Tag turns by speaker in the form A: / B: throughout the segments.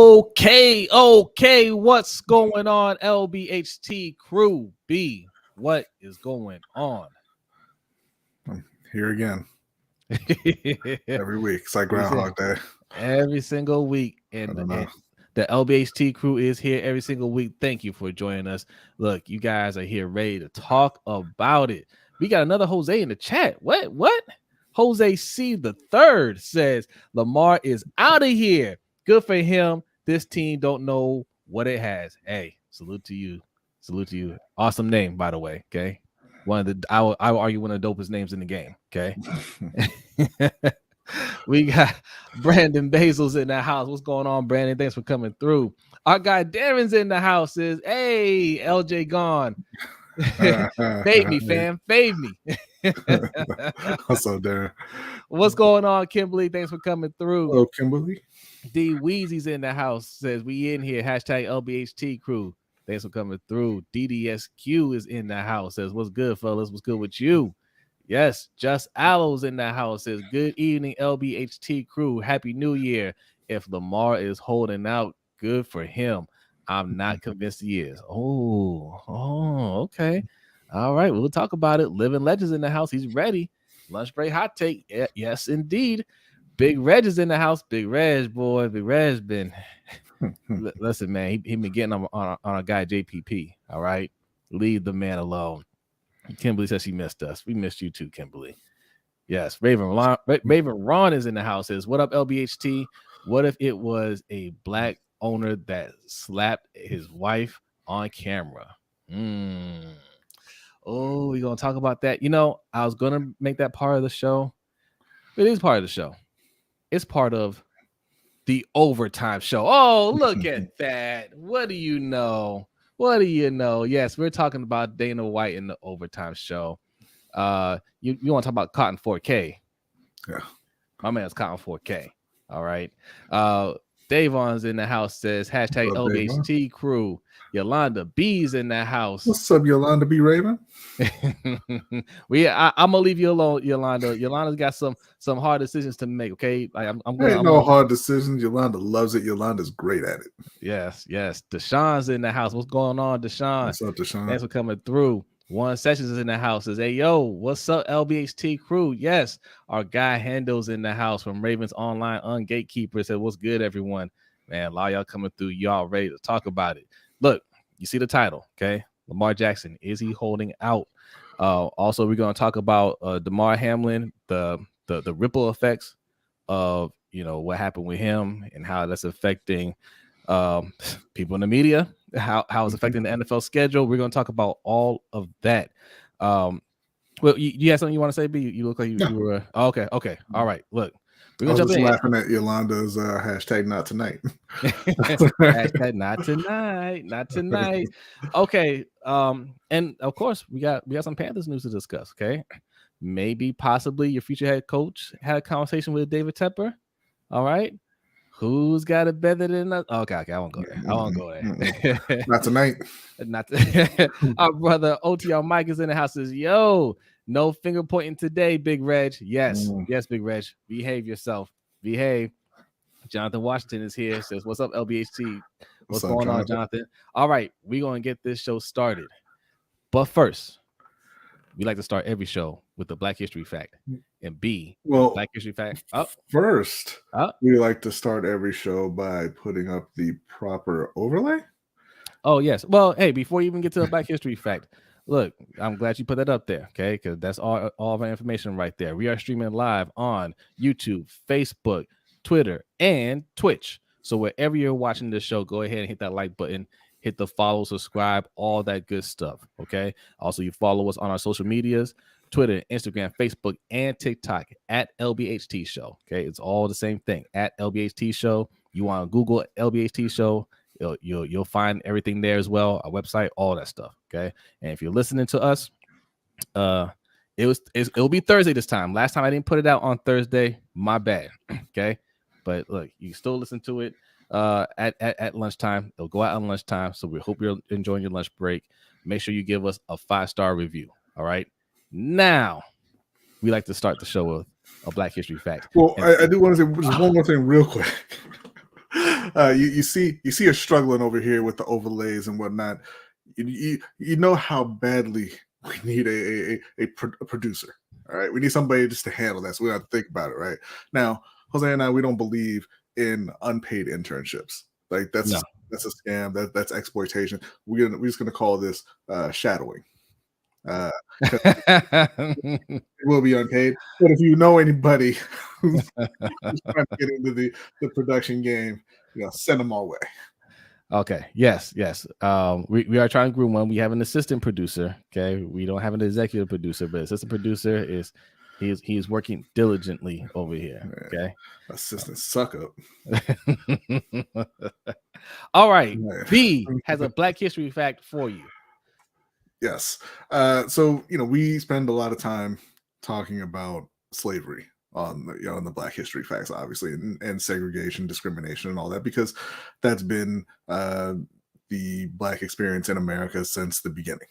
A: Okay, what's going on, LBHT crew? B, what is going on?
B: I'm here again. Every week. It's like Groundhog Day.
A: Every single week. And the LBHT crew is here every single week. Thank you for joining us. Look, you guys are here ready to talk about it. We got another Jose in the chat. What? Jose C. the third says Lamar is out of here. Good for him. This team don't know what it has. Hey, salute to you. Awesome name, by the way. Okay. I would argue one of the dopest names in the game. Okay. We got Brandon Basil's in the house. What's going on, Brandon? Thanks for coming through. Our guy Darren's in the house. Says, hey, LJ gone. Fade me, fam. Fade me.
B: What's up, Darren?
A: What's going on, Kimberly? Thanks for coming through.
B: Hello, Kimberly.
A: D Weezy's in the house. Says, we in here. Hashtag LBHT crew. Thanks for coming through. DDSQ is in the house. Says, what's good, fellas? What's good with you? Yes, Just Aloe's in the house. Says, good evening, LBHT crew. Happy New Year. If Lamar is holding out, good for him. I'm not convinced he is. Oh, okay. All right, we'll talk about it. Living Legends in the house. He's ready. Lunch break hot take. Yes, indeed. Big Reg is in the house. Big Reg, boy. Big Reg's been... Listen, man, he been getting on a guy, JPP. All right? Leave the man alone. Kimberly says she missed us. We missed you too, Kimberly. Yes, Raven Ron is in the house. Says, what up, LBHT? What if it was a black owner that slapped his wife on camera? Oh, we're going to talk about that. You know, I was going to make that part of the show. It is part of the show. It's part of the overtime show. Oh, look at that. What do you know? Yes, we're talking about Dana White in the overtime show. You want to talk about Cotton 4K?
B: Yeah.
A: My man's Cotton 4K. All right. Davon's in the house. Says, hashtag LBHT crew. Yolanda B's in the house.
B: What's up, Yolanda B. Raven?
A: I'm gonna leave you alone, Yolanda. Yolanda's got some hard decisions to make. Okay, like I'm
B: hard decisions. Yolanda loves it. Yolanda's great at it.
A: Yes. Deshaun's in the house. What's going on, Deshaun?
B: What's up, Deshaun?
A: Thanks for coming through. One Sessions is in the house. Says, hey, yo, what's up, LBHT crew? Yes, our guy Hendo's in the house from Ravens Online Ungatekeeper. Said, what's good, everyone? Man, a lot of y'all coming through. Y'all ready to talk about it. Look, you see the title, okay? Lamar Jackson, is he holding out? Also, we're going to talk about Damar Hamlin, the ripple effects of, what happened with him and how that's affecting people in the media, how it's affecting the NFL schedule. We're going to talk about all of that. Well, you had something you want to say, B? You look like you were... okay. All right, look.
B: I was just laughing at Yolanda's hashtag not tonight.
A: Hashtag not tonight. Okay. And of course we got some Panthers news to discuss. Okay. Maybe possibly your future head coach had a conversation with David Tepper. All right. Who's got it better than us? Okay. I won't go there.
B: Not tonight.
A: Our brother OTR Mike is in the house. Says, yo, no finger pointing today, Big Reg. Yes, Big Reg. Behave yourself. Behave. Jonathan Washington is here. Says, what's up, LBHT? What's going on, Jonathan? All right, we're going to get this show started. But first, we like to start every show with the Black History Fact. And B, Black History Fact.
B: First, we like to start every show by putting up the proper overlay.
A: Oh, yes. Well, hey, before you even get to the Black History Fact, look, I'm glad you put that up there, okay? Because that's all of our information right there. We are streaming live on YouTube, Facebook, Twitter, and Twitch. So wherever you're watching this show, go ahead and hit that like button, hit the follow, subscribe, all that good stuff, okay? Also, you follow us on our social medias, Twitter, Instagram, Facebook, and TikTok at LBHT Show, okay? It's all the same thing, at LBHT Show. You want to Google LBHT Show, you'll find everything there as well, our website, all that stuff, okay? And if you're listening to us, it'll be Thursday this time. Last time I didn't put it out on Thursday, my bad, okay? But look, you can still listen to it at lunchtime. It'll go out on lunchtime, so we hope you're enjoying your lunch break. Make sure you give us a 5-star review, all right? Now, we like to start the show with a Black History Fact.
B: Well, I do want to say just one more thing real quick. You see us struggling over here with the overlays and whatnot. You know how badly we need a producer. All right, we need somebody just to handle that. So we have to think about it. Right now, Jose and I, we don't believe in unpaid internships. Like that's a scam. That's exploitation. We're just gonna call this shadowing. It will be unpaid. But if you know anybody who's trying to get into the production game, send them our way.
A: Okay. Yes. We are trying to groom one. We have an assistant producer. Okay. We don't have an executive producer, but assistant producer is he's working diligently over here. Okay.
B: Assistant suck up.
A: All right. B has a Black History fact for you.
B: Yes. So we spend a lot of time talking about slavery on the in the Black History facts, obviously, and segregation, discrimination, and all that, because that's been the Black experience in America since the beginning.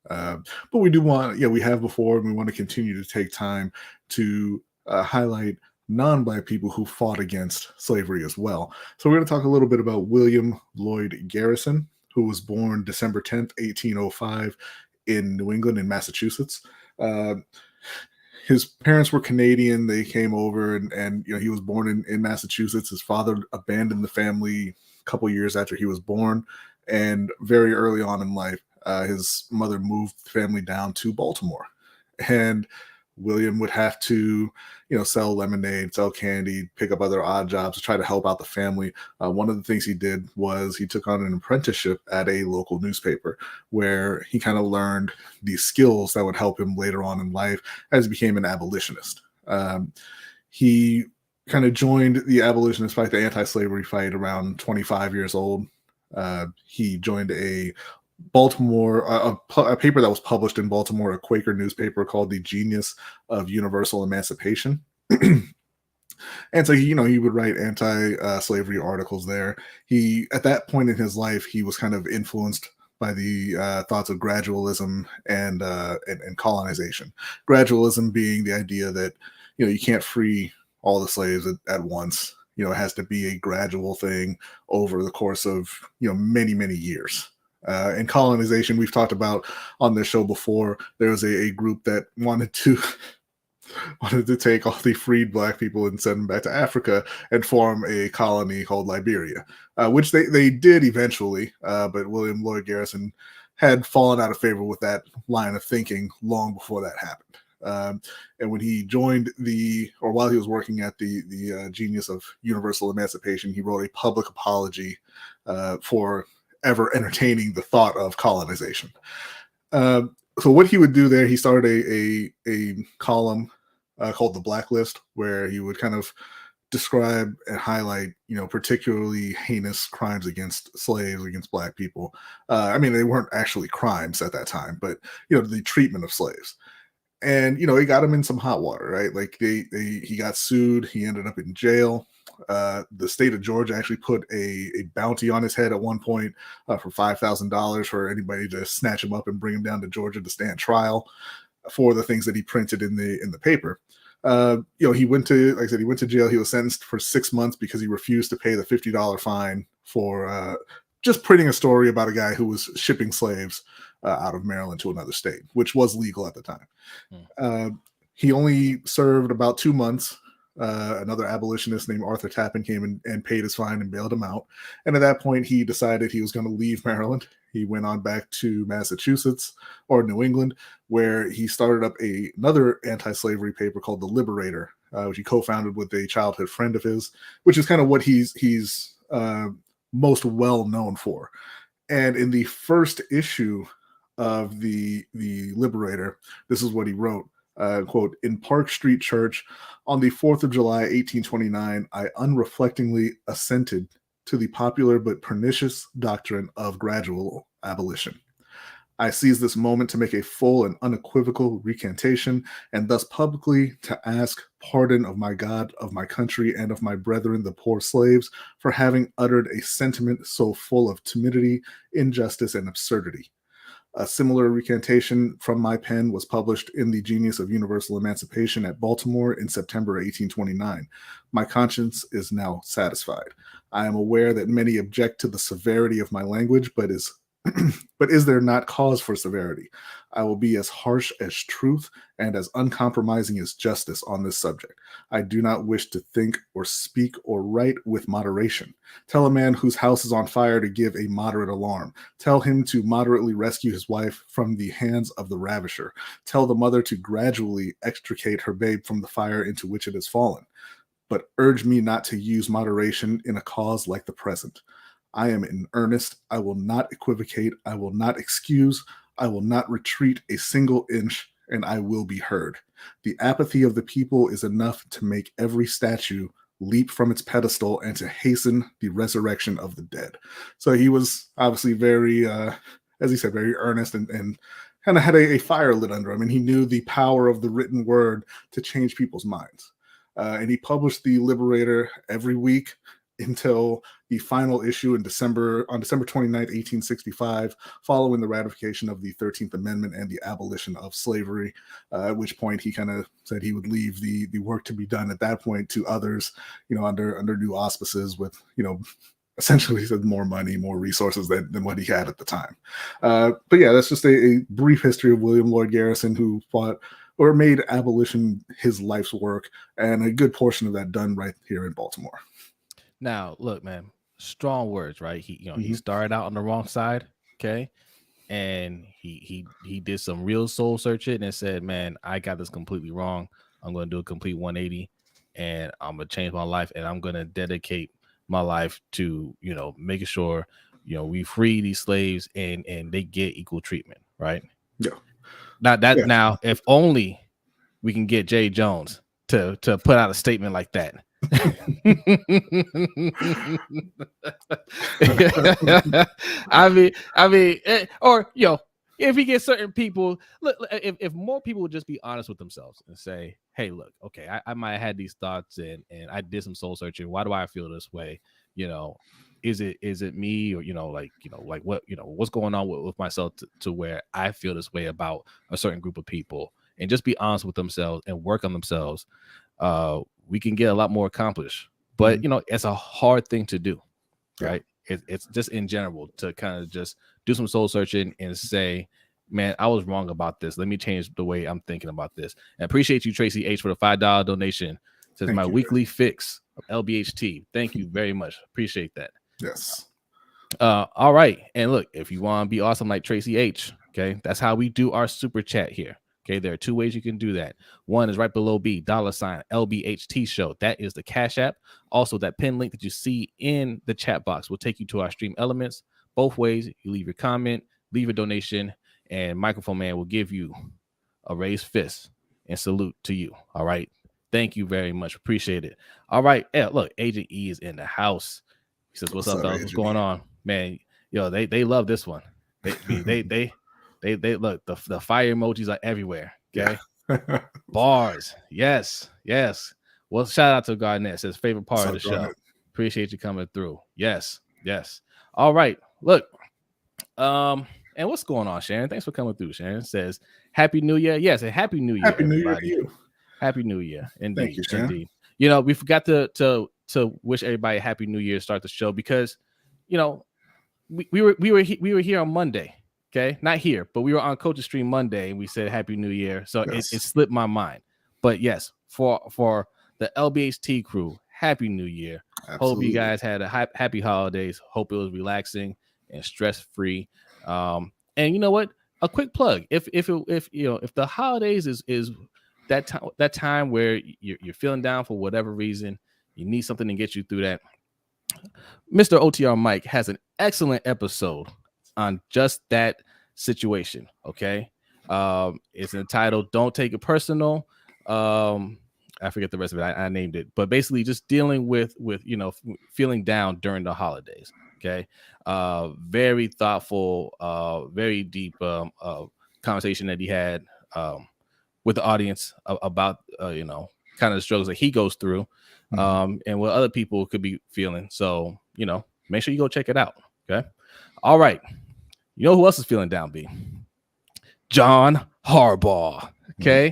B: But we do want, we have before, and we want to continue to take time to highlight non-Black people who fought against slavery as well. So we're going to talk a little bit about William Lloyd Garrison, who was born December 10th, 1805 in New England in Massachusetts. His parents were Canadian. They came over and he was born in Massachusetts. His father abandoned the family a couple years after he was born. And very early on in life, his mother moved the family down to Baltimore. And William would have to, sell lemonade, sell candy, pick up other odd jobs to try to help out the family. One of the things he did was he took on an apprenticeship at a local newspaper where he kind of learned these skills that would help him later on in life as he became an abolitionist. He kind of joined the abolitionist fight, the anti-slavery fight, around 25 years old. He joined a Baltimore, a paper that was published in Baltimore, a Quaker newspaper called the Genius of Universal Emancipation. And so he would write anti-slavery articles there. He, at that point in his life, he was kind of influenced by the thoughts of gradualism and colonization. Gradualism being the idea that you can't free all the slaves at once. It has to be a gradual thing over the course of many years. And colonization, we've talked about on this show before. There was a group that wanted to take all the freed Black people and send them back to Africa and form a colony called Liberia, which they did eventually. But William Lloyd Garrison had fallen out of favor with that line of thinking long before that happened. And when he joined while he was working at the Genius of Universal Emancipation, he wrote a public apology for ever entertaining the thought of colonization. So what he would do there, he started a column called The Blacklist, where he would kind of describe and highlight, particularly heinous crimes against slaves, against Black people. I mean, they weren't actually crimes at that time, but, the treatment of slaves. And, it got him in some hot water, right? Like he got sued. He ended up in jail. The state of Georgia actually put a bounty on his head at one point for $5,000 for anybody to snatch him up and bring him down to Georgia to stand trial for the things that he printed in the paper. He went to jail. He was sentenced for 6 months because he refused to pay the $50 fine for just printing a story about a guy who was shipping slaves out of Maryland to another state, which was legal at the time. He only served about 2 months. Another abolitionist named Arthur Tappan came and paid his fine and bailed him out. And at that point, he decided he was going to leave Maryland. He went on back to Massachusetts or New England, where he started up another anti-slavery paper called The Liberator, which he co-founded with a childhood friend of his, which is kind of what he's most well known for. And in the first issue of the Liberator, this is what he wrote. Quote, "In Park Street Church on the 4th of July, 1829, I unreflectingly assented to the popular but pernicious doctrine of gradual abolition. I seize this moment to make a full and unequivocal recantation, and thus publicly to ask pardon of my God, of my country, and of my brethren, the poor slaves, for having uttered a sentiment so full of timidity, injustice, and absurdity. A similar recantation from my pen was published in the Genius of Universal Emancipation at Baltimore in September 1829. My conscience is now satisfied. I am aware that many object to the severity of my language, but is there not cause for severity? I will be as harsh as truth and as uncompromising as justice on this subject. I do not wish to think or speak or write with moderation. Tell a man whose house is on fire to give a moderate alarm. Tell him to moderately rescue his wife from the hands of the ravisher. Tell the mother to gradually extricate her babe from the fire into which it has fallen. But urge me not to use moderation in a cause like the present. I am in earnest. I will not equivocate. I will not excuse. I will not retreat a single inch, and I will be heard. The apathy of the people is enough to make every statue leap from its pedestal and to hasten the resurrection of the dead. So he was obviously very, as he said, very earnest and kind of had a fire lit under him, and he knew the power of the written word to change people's minds. And he published the Liberator every week until the final issue on December 29th, 1865, following the ratification of the 13th Amendment and the abolition of slavery, at which point he kind of said he would leave the work to be done at that point to others, under new auspices with, essentially he said more money, more resources than what he had at the time. But yeah, that's just a brief history of William Lloyd Garrison, who fought or made abolition his life's work, and a good portion of that done right here in Baltimore.
A: Now, look, man, strong words, right? He started out on the wrong side, okay, and he did some real soul searching and said, "Man, I got this completely wrong. I'm going to do a complete 180, and I'm going to change my life, and I'm going to dedicate my life to making sure we free these slaves and they get equal treatment, right?"
B: Yeah.
A: Now, if only we can get Jay Jones to put out a statement like that. I mean, or if we get certain people, look, if more people would just be honest with themselves and say, "Hey, look, okay, I might have had these thoughts and I did some soul searching. Why do I feel this way? Is it me, or like what what's going on with myself to where I feel this way about a certain group of people?" And just be honest with themselves and work on themselves. We can get a lot more accomplished, but it's a hard thing to do, right? It's just in general to kind of just do some soul searching and say, "Man, I was wrong about this. Let me change the way I'm thinking about this." And appreciate you, Tracy H, for the $5 donation. Says my weekly fix of LBHT. Thank you very much. Appreciate that.
B: Yes.
A: All right. And look, if you want to be awesome like Tracy H, okay, that's how we do our super chat here. Okay, there are two ways you can do that. One is right below B, $ LBHT show. That is the Cash App. Also, that pin link that you see in the chat box will take you to our stream elements. Both ways, you leave your comment, leave a donation, and Microphone Man will give you a raised fist and salute to you. All right. Thank you very much. Appreciate it. All right. Hey, look, Agent E is in the house. He says, "What's up, fellas? What's going on?" Man, they love this one. They look, the fire emojis are everywhere. Okay. Yeah. Bars. Yes. Well, shout out to Garnett. Says favorite part of the show. Appreciate you coming through. Yes. All right. Look. And what's going on, Sharon? Thanks for coming through. Sharon says, "Happy New Year." Yes, and Happy New Year.
B: Happy New Year to you.
A: Happy New Year. Indeed.
B: Thank you, Sharon.
A: Indeed. We forgot to wish everybody a Happy New Year to start the show because we were here on Monday. Okay, not here, but we were on Coach's Stream Monday and we said Happy New Year. So it slipped my mind. But yes, for the LBHT crew, Happy New Year. Absolutely. Hope you guys had a happy holidays. Hope it was relaxing and stress-free. And you know what? A quick plug. If the holidays is that time where you're feeling down for whatever reason, you need something to get you through that. Mr. OTR Mike has an excellent episode on just that situation. Okay. It's entitled "Don't Take It Personal." I forget the rest of it. I named it, but basically just dealing with feeling down during the holidays. Okay. Very thoughtful, very deep conversation that he had with the audience about kind of the struggles that he goes through, and what other people could be feeling. So make sure you go check it out. Okay. All right. You know who else is feeling down, B? John Harbaugh. Okay.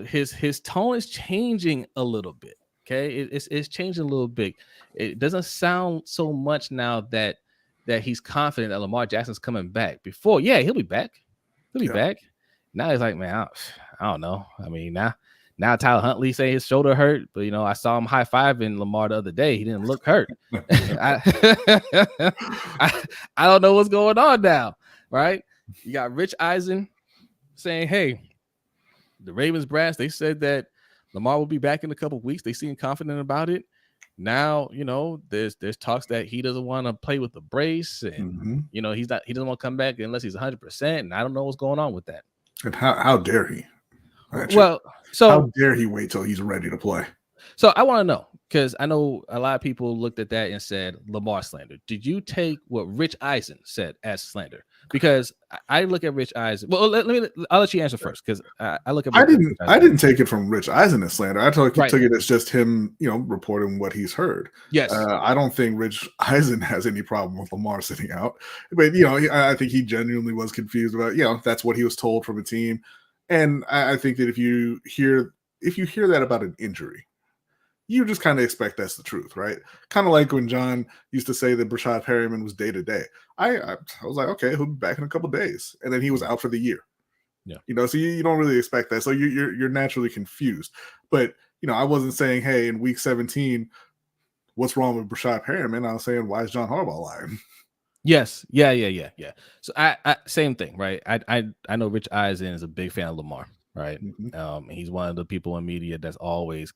A: His tone is changing a little bit. Okay, it's changing a little bit. It doesn't sound so much now that he's confident that Lamar Jackson's coming back. Before, yeah, he'll be back. He'll be back. Now he's like, man, I don't know. I mean, now Tyler Huntley say his shoulder hurt, but I saw him high fiving Lamar the other day. He didn't look hurt. I don't know what's going on now, right? You got Rich Eisen saying, hey, the Ravens brass, they said that Lamar will be back in a couple of weeks. They seem confident about it. Now, there's talks that he doesn't want to play with the brace, and he doesn't want to come back unless he's 100%. And I don't know what's going on with that.
B: And how dare he? Actually,
A: well, so
B: how dare he wait till he's ready to play?
A: So I want to know, because I know a lot of people looked at that and said Lamar slander. Did you take what Rich Eisen said as slander? Because I look at Rich Eisen. Well, I'll let you answer first, because I look at.
B: I didn't take it from Rich Eisen as slander. I took it as just him, reporting what he's heard.
A: Yes.
B: I don't think Rich Eisen has any problem with Lamar sitting out, but I think he genuinely was confused about that's what he was told from a team, and I think that if you hear that about an injury, you just kind of expect that's the truth, right? Kind of like when John used to say that Brashad Perryman was day to day. I was like, okay, he'll be back in a couple of days, and then he was out for the year.
A: Yeah,
B: so you don't really expect that, so you're naturally confused. But I wasn't saying, hey, in week 17, what's wrong with Brashad Perryman? I was saying, why is John Harbaugh lying?
A: Yes, yeah. So I same thing, right? I know Rich Eisen is a big fan of Lamar, right? He's one of the people in media that's always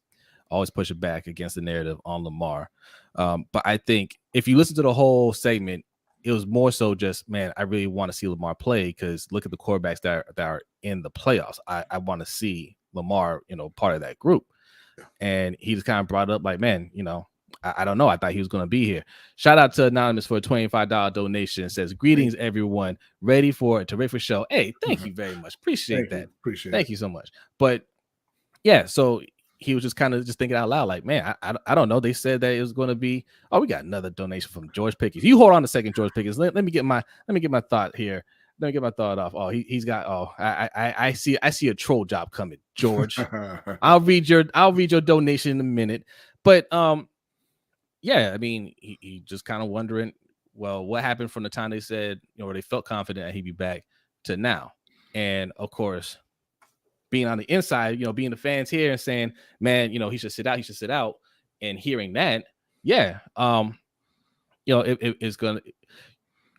A: pushing back against the narrative on Lamar. But I think if you listen to the whole segment, it was more so just, man, I really want to see Lamar play, because look at the quarterbacks that are in the playoffs. I want to see Lamar, part of that group. And he just kind of brought up like, man, I don't know. I thought he was going to be here. Shout out to Anonymous for a $25 donation. It says, greetings, everyone. Ready for a terrific show. Hey, thank you very much. Appreciate that. Thank you so much. But yeah, so he was just kind of thinking out loud, like, man, I don't know. They said that it was going to be. Oh, we got another donation from George Pickens. You hold on a second, George Pickens. Let me get my thought here. Let me get my thought off. Oh, he's got. Oh, I see a troll job coming, George. I'll read your donation in a minute. But yeah, I mean, he just kind of wondering, well, what happened from the time they said, or they felt confident that he'd be back to now, and of course, being on the inside, being the fans here and saying, man, he should sit out, and hearing that, yeah, it's gonna,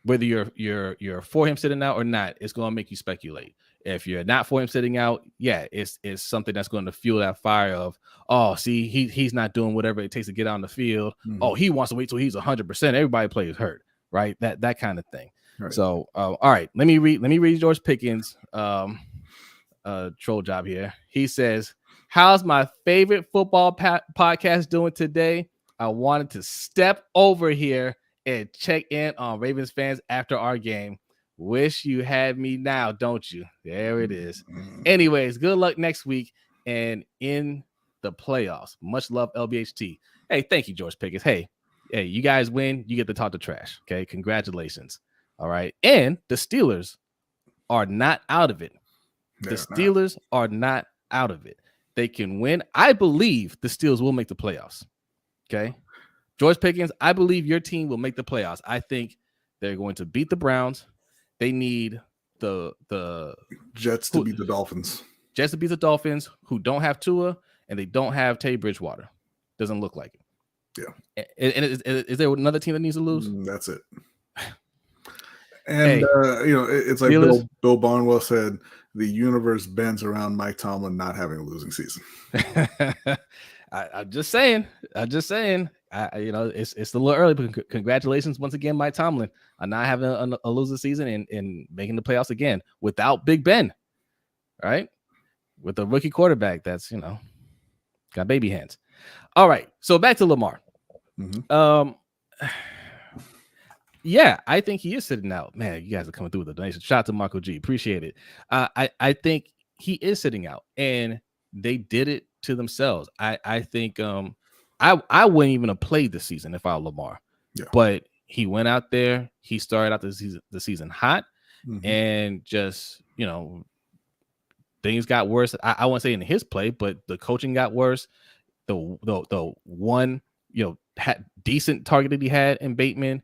A: whether you're for him sitting out or not, it's gonna make you speculate. If you're not for him sitting out, yeah, it's something that's going to fuel that fire of, oh, see, he's not doing whatever it takes to get on the field. Oh, he wants to wait till he's 100%. Everybody plays hurt, right? That kind of thing. Right. So, all right, let me read George Pickens' troll job here. He says, how's my favorite football podcast doing today? I wanted to step over here and check in on Ravens fans after our game. Wish you had me now, don't you? There it is. Anyways, good luck next week and in the playoffs. Much love, LBHT. Hey, thank you, George Pickens. Hey, you guys win. You get to talk to trash. Okay, congratulations. All right, and the Steelers are not out of it. The Steelers are not out of it. They can win. I believe the Steelers will make the playoffs. Okay, George Pickens, I believe your team will make the playoffs. I think they're going to beat the Browns. They need the
B: Jets to beat the Dolphins.
A: Jets to beat the Dolphins, who don't have Tua, and they don't have Teddy Bridgewater. Doesn't look like it.
B: Yeah.
A: And is there another team that needs to lose?
B: That's it. And it's like Bill Barnwell said, the universe bends around Mike Tomlin not having a losing season.
A: I'm just saying. It's a little early, but congratulations once again, Mike Tomlin, on not having a losing season and making the playoffs again without Big Ben, right? With a rookie quarterback that's got baby hands. All right, so back to Lamar. Yeah, I think he is sitting out. Man, you guys are coming through with the donation. Shout out to Marco G. Appreciate it. I think he is sitting out, and they did it to themselves. I think I wouldn't even have played this season if I were Lamar. Yeah. But he went out there. He started out the season hot, and just things got worse. I won't say in his play, but the coaching got worse. the one decent target that he had in Bateman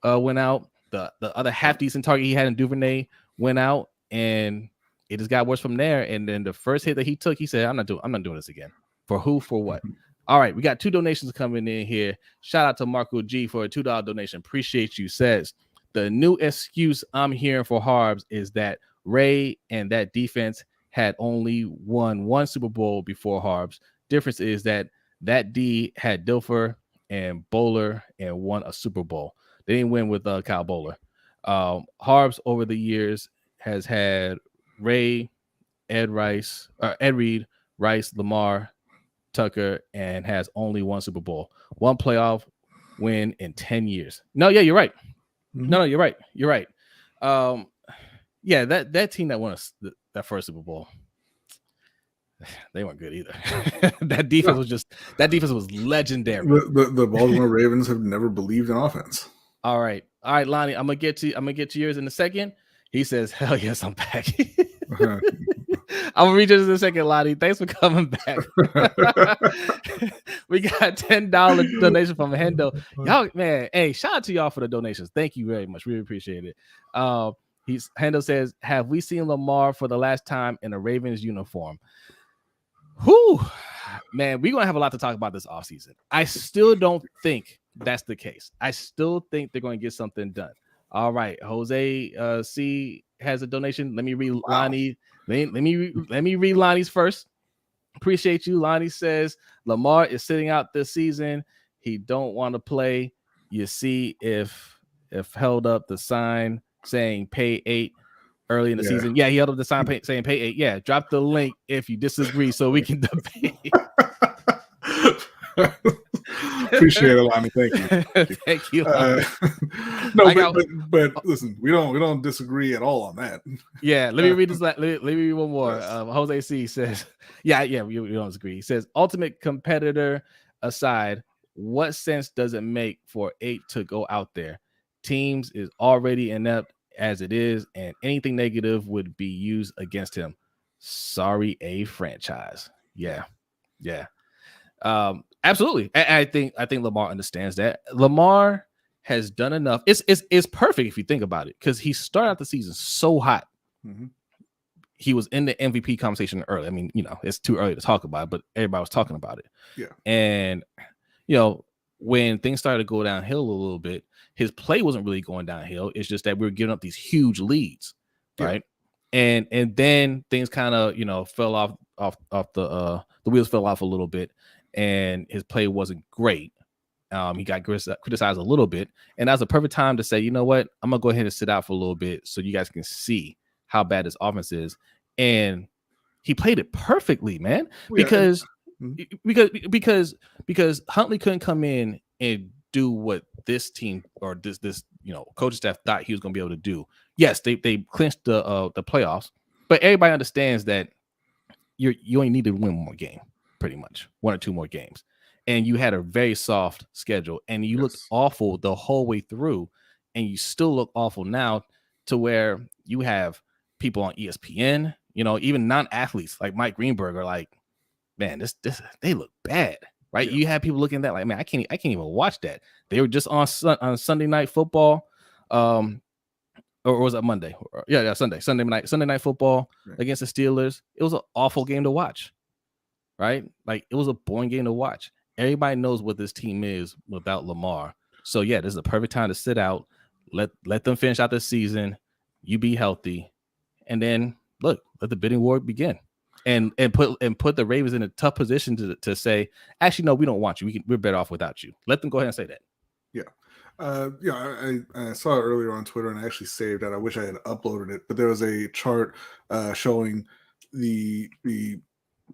A: went out. The other half decent target he had in Duvernay went out, and it just got worse from there. And then the first hit that he took, he said, I'm not doing this again. For who? For what? All right, we got 2 donations coming in here. Shout out to Marco G for a $2 donation. Appreciate you. Says, the new excuse I'm hearing for Harbs is that Ray and that defense had only won 1 Super Bowl before Harbs. Difference is that D had Dilfer and Bowler and won a Super Bowl. They didn't win with Kyle Bowler. Harbs over the years has had Ray, Ed Reed, Rice, Lamar, Tucker, and has only 1 Super Bowl, 1 playoff win in 10 years. No, yeah, you're right. Mm-hmm. No, you're right. You're right. Yeah, that team that won that first Super Bowl, they weren't good either. That defense was legendary.
B: The Baltimore Ravens have never believed in offense.
A: All right, Lonnie, I'm gonna get to yours in a second. He says, "Hell yes, I'm back." I'm gonna read yours in a second, Lonnie. Thanks for coming back. We got $10 donation from Hendo. Y'all, man, hey, shout out to y'all for the donations. Thank you very much. Really appreciate it. Hendo says, "Have we seen Lamar for the last time in a Ravens uniform?" Whew, man, we're gonna have a lot to talk about this offseason. I still don't think that's the case. I still think they're going to get something done. All right, Jose C has a donation. Let me read Lonnie. Let me read Lonnie's first. Appreciate you. Lonnie says Lamar is sitting out this season. He don't want to play. You see, if held up the sign saying pay 8 early in the season. Yeah, he held up the sign saying pay 8. Yeah, drop the link if you disagree so we can debate.
B: Appreciate it, Lonnie. Thank you.
A: Thank you.
B: But listen, we don't disagree at all on that.
A: Yeah, let me read this. Let me read one more. Jose C says, yeah, we don't disagree. He says, ultimate competitor aside, what sense does it make for 8 to go out there? Teams is already inept as it is, and anything negative would be used against him. Sorry, a franchise. Yeah. Absolutely. I think Lamar understands that. Lamar has done enough. It's perfect if you think about it, because he started out the season so hot. Mm-hmm. He was in the MVP conversation early. I mean, it's too early to talk about it, but everybody was talking about it.
B: Yeah.
A: And when things started to go downhill a little bit, his play wasn't really going downhill. It's just that we were giving up these huge leads, right? And then things kind of fell off the wheels fell off a little bit, and his play wasn't great. He got criticized a little bit, and that's a perfect time to say, you know what, I'm gonna go ahead and sit out for a little bit so you guys can see how bad his offense is. And he played it perfectly, man, because Huntley couldn't come in and do what this team or this coaching staff thought he was going to be able to do. Yes, they clinched the playoffs, but everybody understands that you only need to win one more game, pretty much 1 or 2 more games, and you had a very soft schedule, and you looked awful the whole way through, and you still look awful now, to where you have people on ESPN, even non-athletes like Mike Greenberg are like, man, this they look bad. Right, you have people looking at that like, man, I can't even watch that. They were just on Sunday Night Football, or was that Monday? Yeah, Sunday Night Football against the Steelers. It was an awful game to watch, right? Like, it was a boring game to watch. Everybody knows what this team is without Lamar. So yeah, this is a perfect time to sit out, let them finish out the season. You be healthy, and then let the bidding war begin. And put the Ravens in a tough position to say, actually, no, we don't want you. We're better off without you. Let them go ahead and say that.
B: Yeah. I saw it earlier on Twitter, and I actually saved it. I wish I had uploaded it, but there was a chart showing the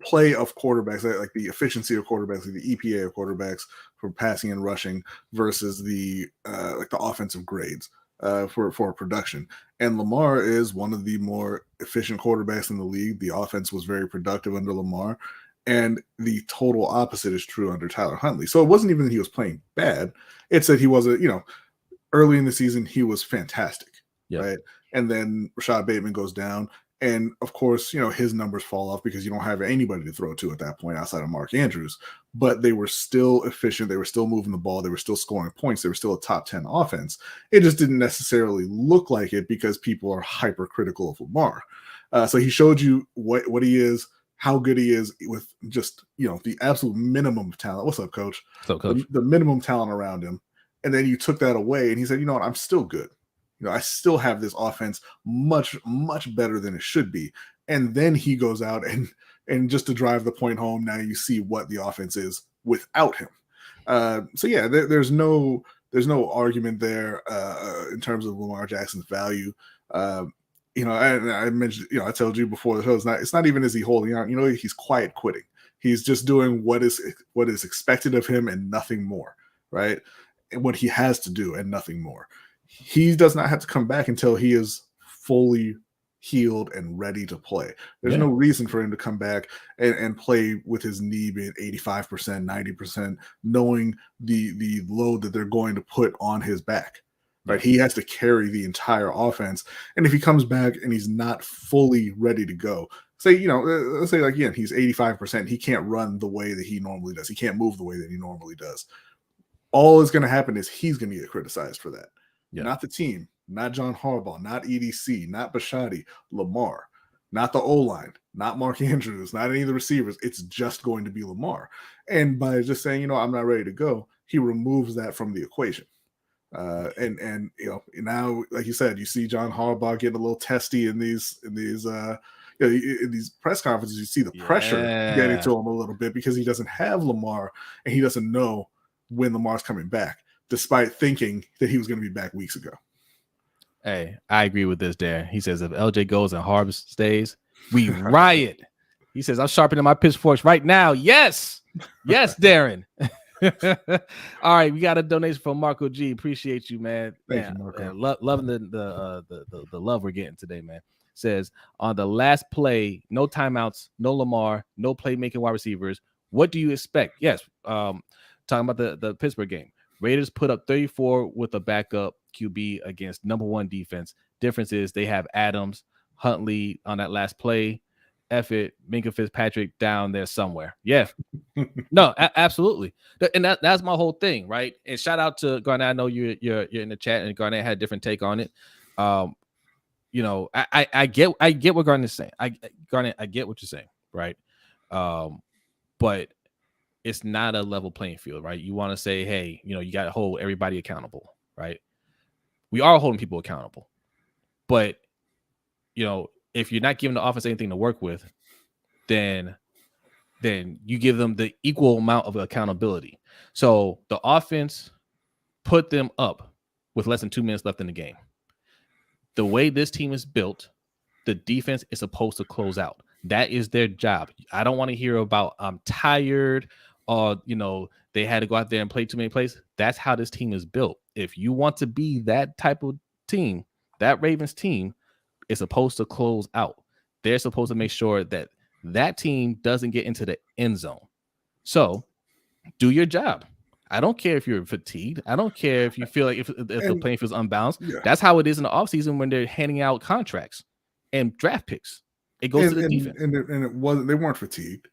B: play of quarterbacks, like the efficiency of quarterbacks, like the EPA of quarterbacks for passing and rushing versus the offensive grades for production. And Lamar is one of the more efficient quarterbacks in the league. The offense was very productive under Lamar, and the total opposite is true under Tyler Huntley. So it wasn't even that he was playing bad. It's that he wasn't, early in the season, he was fantastic, right? And then Rashad Bateman goes down, And of course, his numbers fall off because you don't have anybody to throw to at that point outside of Mark Andrews. But they were still efficient. They were still moving the ball. They were still scoring points. They were still a top 10 offense. It just didn't necessarily look like it because people are hypercritical of Lamar. So he showed you what he is, how good he is with just, the absolute minimum of talent. What's up, Coach?
A: What's up, Coach?
B: The minimum talent around him. And then you took that away and he said, you know what, I'm still good. I still have this offense much, much better than it should be. And then he goes out and just to drive the point home, now you see what the offense is without him. So yeah, there's no argument there in terms of Lamar Jackson's value. I mentioned, I told you before the show, it's not even is he holding out. He's quiet quitting. He's just doing what is expected of him and nothing more, right? And what he has to do and nothing more. He does not have to come back until he is fully healed and ready to play. There's no reason for him to come back and play with his knee being 85%, 90%, knowing the load that they're going to put on his back. Right? He has to carry the entire offense. And if he comes back and he's not fully ready to go, let's say like, again, he's 85%. He can't run the way that he normally does. He can't move the way that he normally does. All is going to happen is he's going to get criticized for that. Yeah. Not the team, not John Harbaugh, not EDC, not Bisciotti, Lamar, not the O-line, not Mark Andrews, not any of the receivers. It's just going to be Lamar. And by just saying, I'm not ready to go, he removes that from the equation. And now, like you said, you see John Harbaugh getting a little testy in these press conferences. You see the pressure getting to him a little bit because he doesn't have Lamar and he doesn't know when Lamar's coming back, despite thinking that he was going to be back weeks ago.
A: Hey, I agree with this, Darren. He says, if LJ goes and Harbaugh stays, we riot. He says, I'm sharpening my pitchforks right now. Yes, Darren. All right, we got a donation from Marco G. Appreciate you, man.
B: Thank you, Marco.
A: Man, loving the love we're getting today, man. Says, on the last play, no timeouts, no Lamar, no playmaking wide receivers. What do you expect? Yes, talking about the Pittsburgh game. Raiders put up 34 with a backup QB against number one defense. Difference is they have Adams, Huntley on that last play. Effort, Minka Fitzpatrick down there somewhere. Yeah. No, absolutely. And that's my whole thing, right? And shout out to Garnett. I know you're in the chat, and Garnett had a different take on it. I get what Garnett's saying. Garnett, I get what you're saying, right? But it's not a level playing field, right? You want to say, hey, you got to hold everybody accountable, right? We are holding people accountable. But, if you're not giving the offense anything to work with, then you give them the equal amount of accountability. So the offense put them up with less than 2 minutes left in the game. The way this team is built, the defense is supposed to close out. That is their job. I don't want to hear about I'm tired or, they had to go out there and play too many plays. That's how this team is built. If you want to be that type of team, that Ravens team is supposed to close out. They're supposed to make sure that team doesn't get into the end zone. So do your job. I don't care if you're fatigued. I don't care if you feel like if the playing field's unbalanced. Yeah. That's how it is in the offseason when they're handing out contracts and draft picks. It goes to the defense.
B: And it wasn't. They weren't fatigued.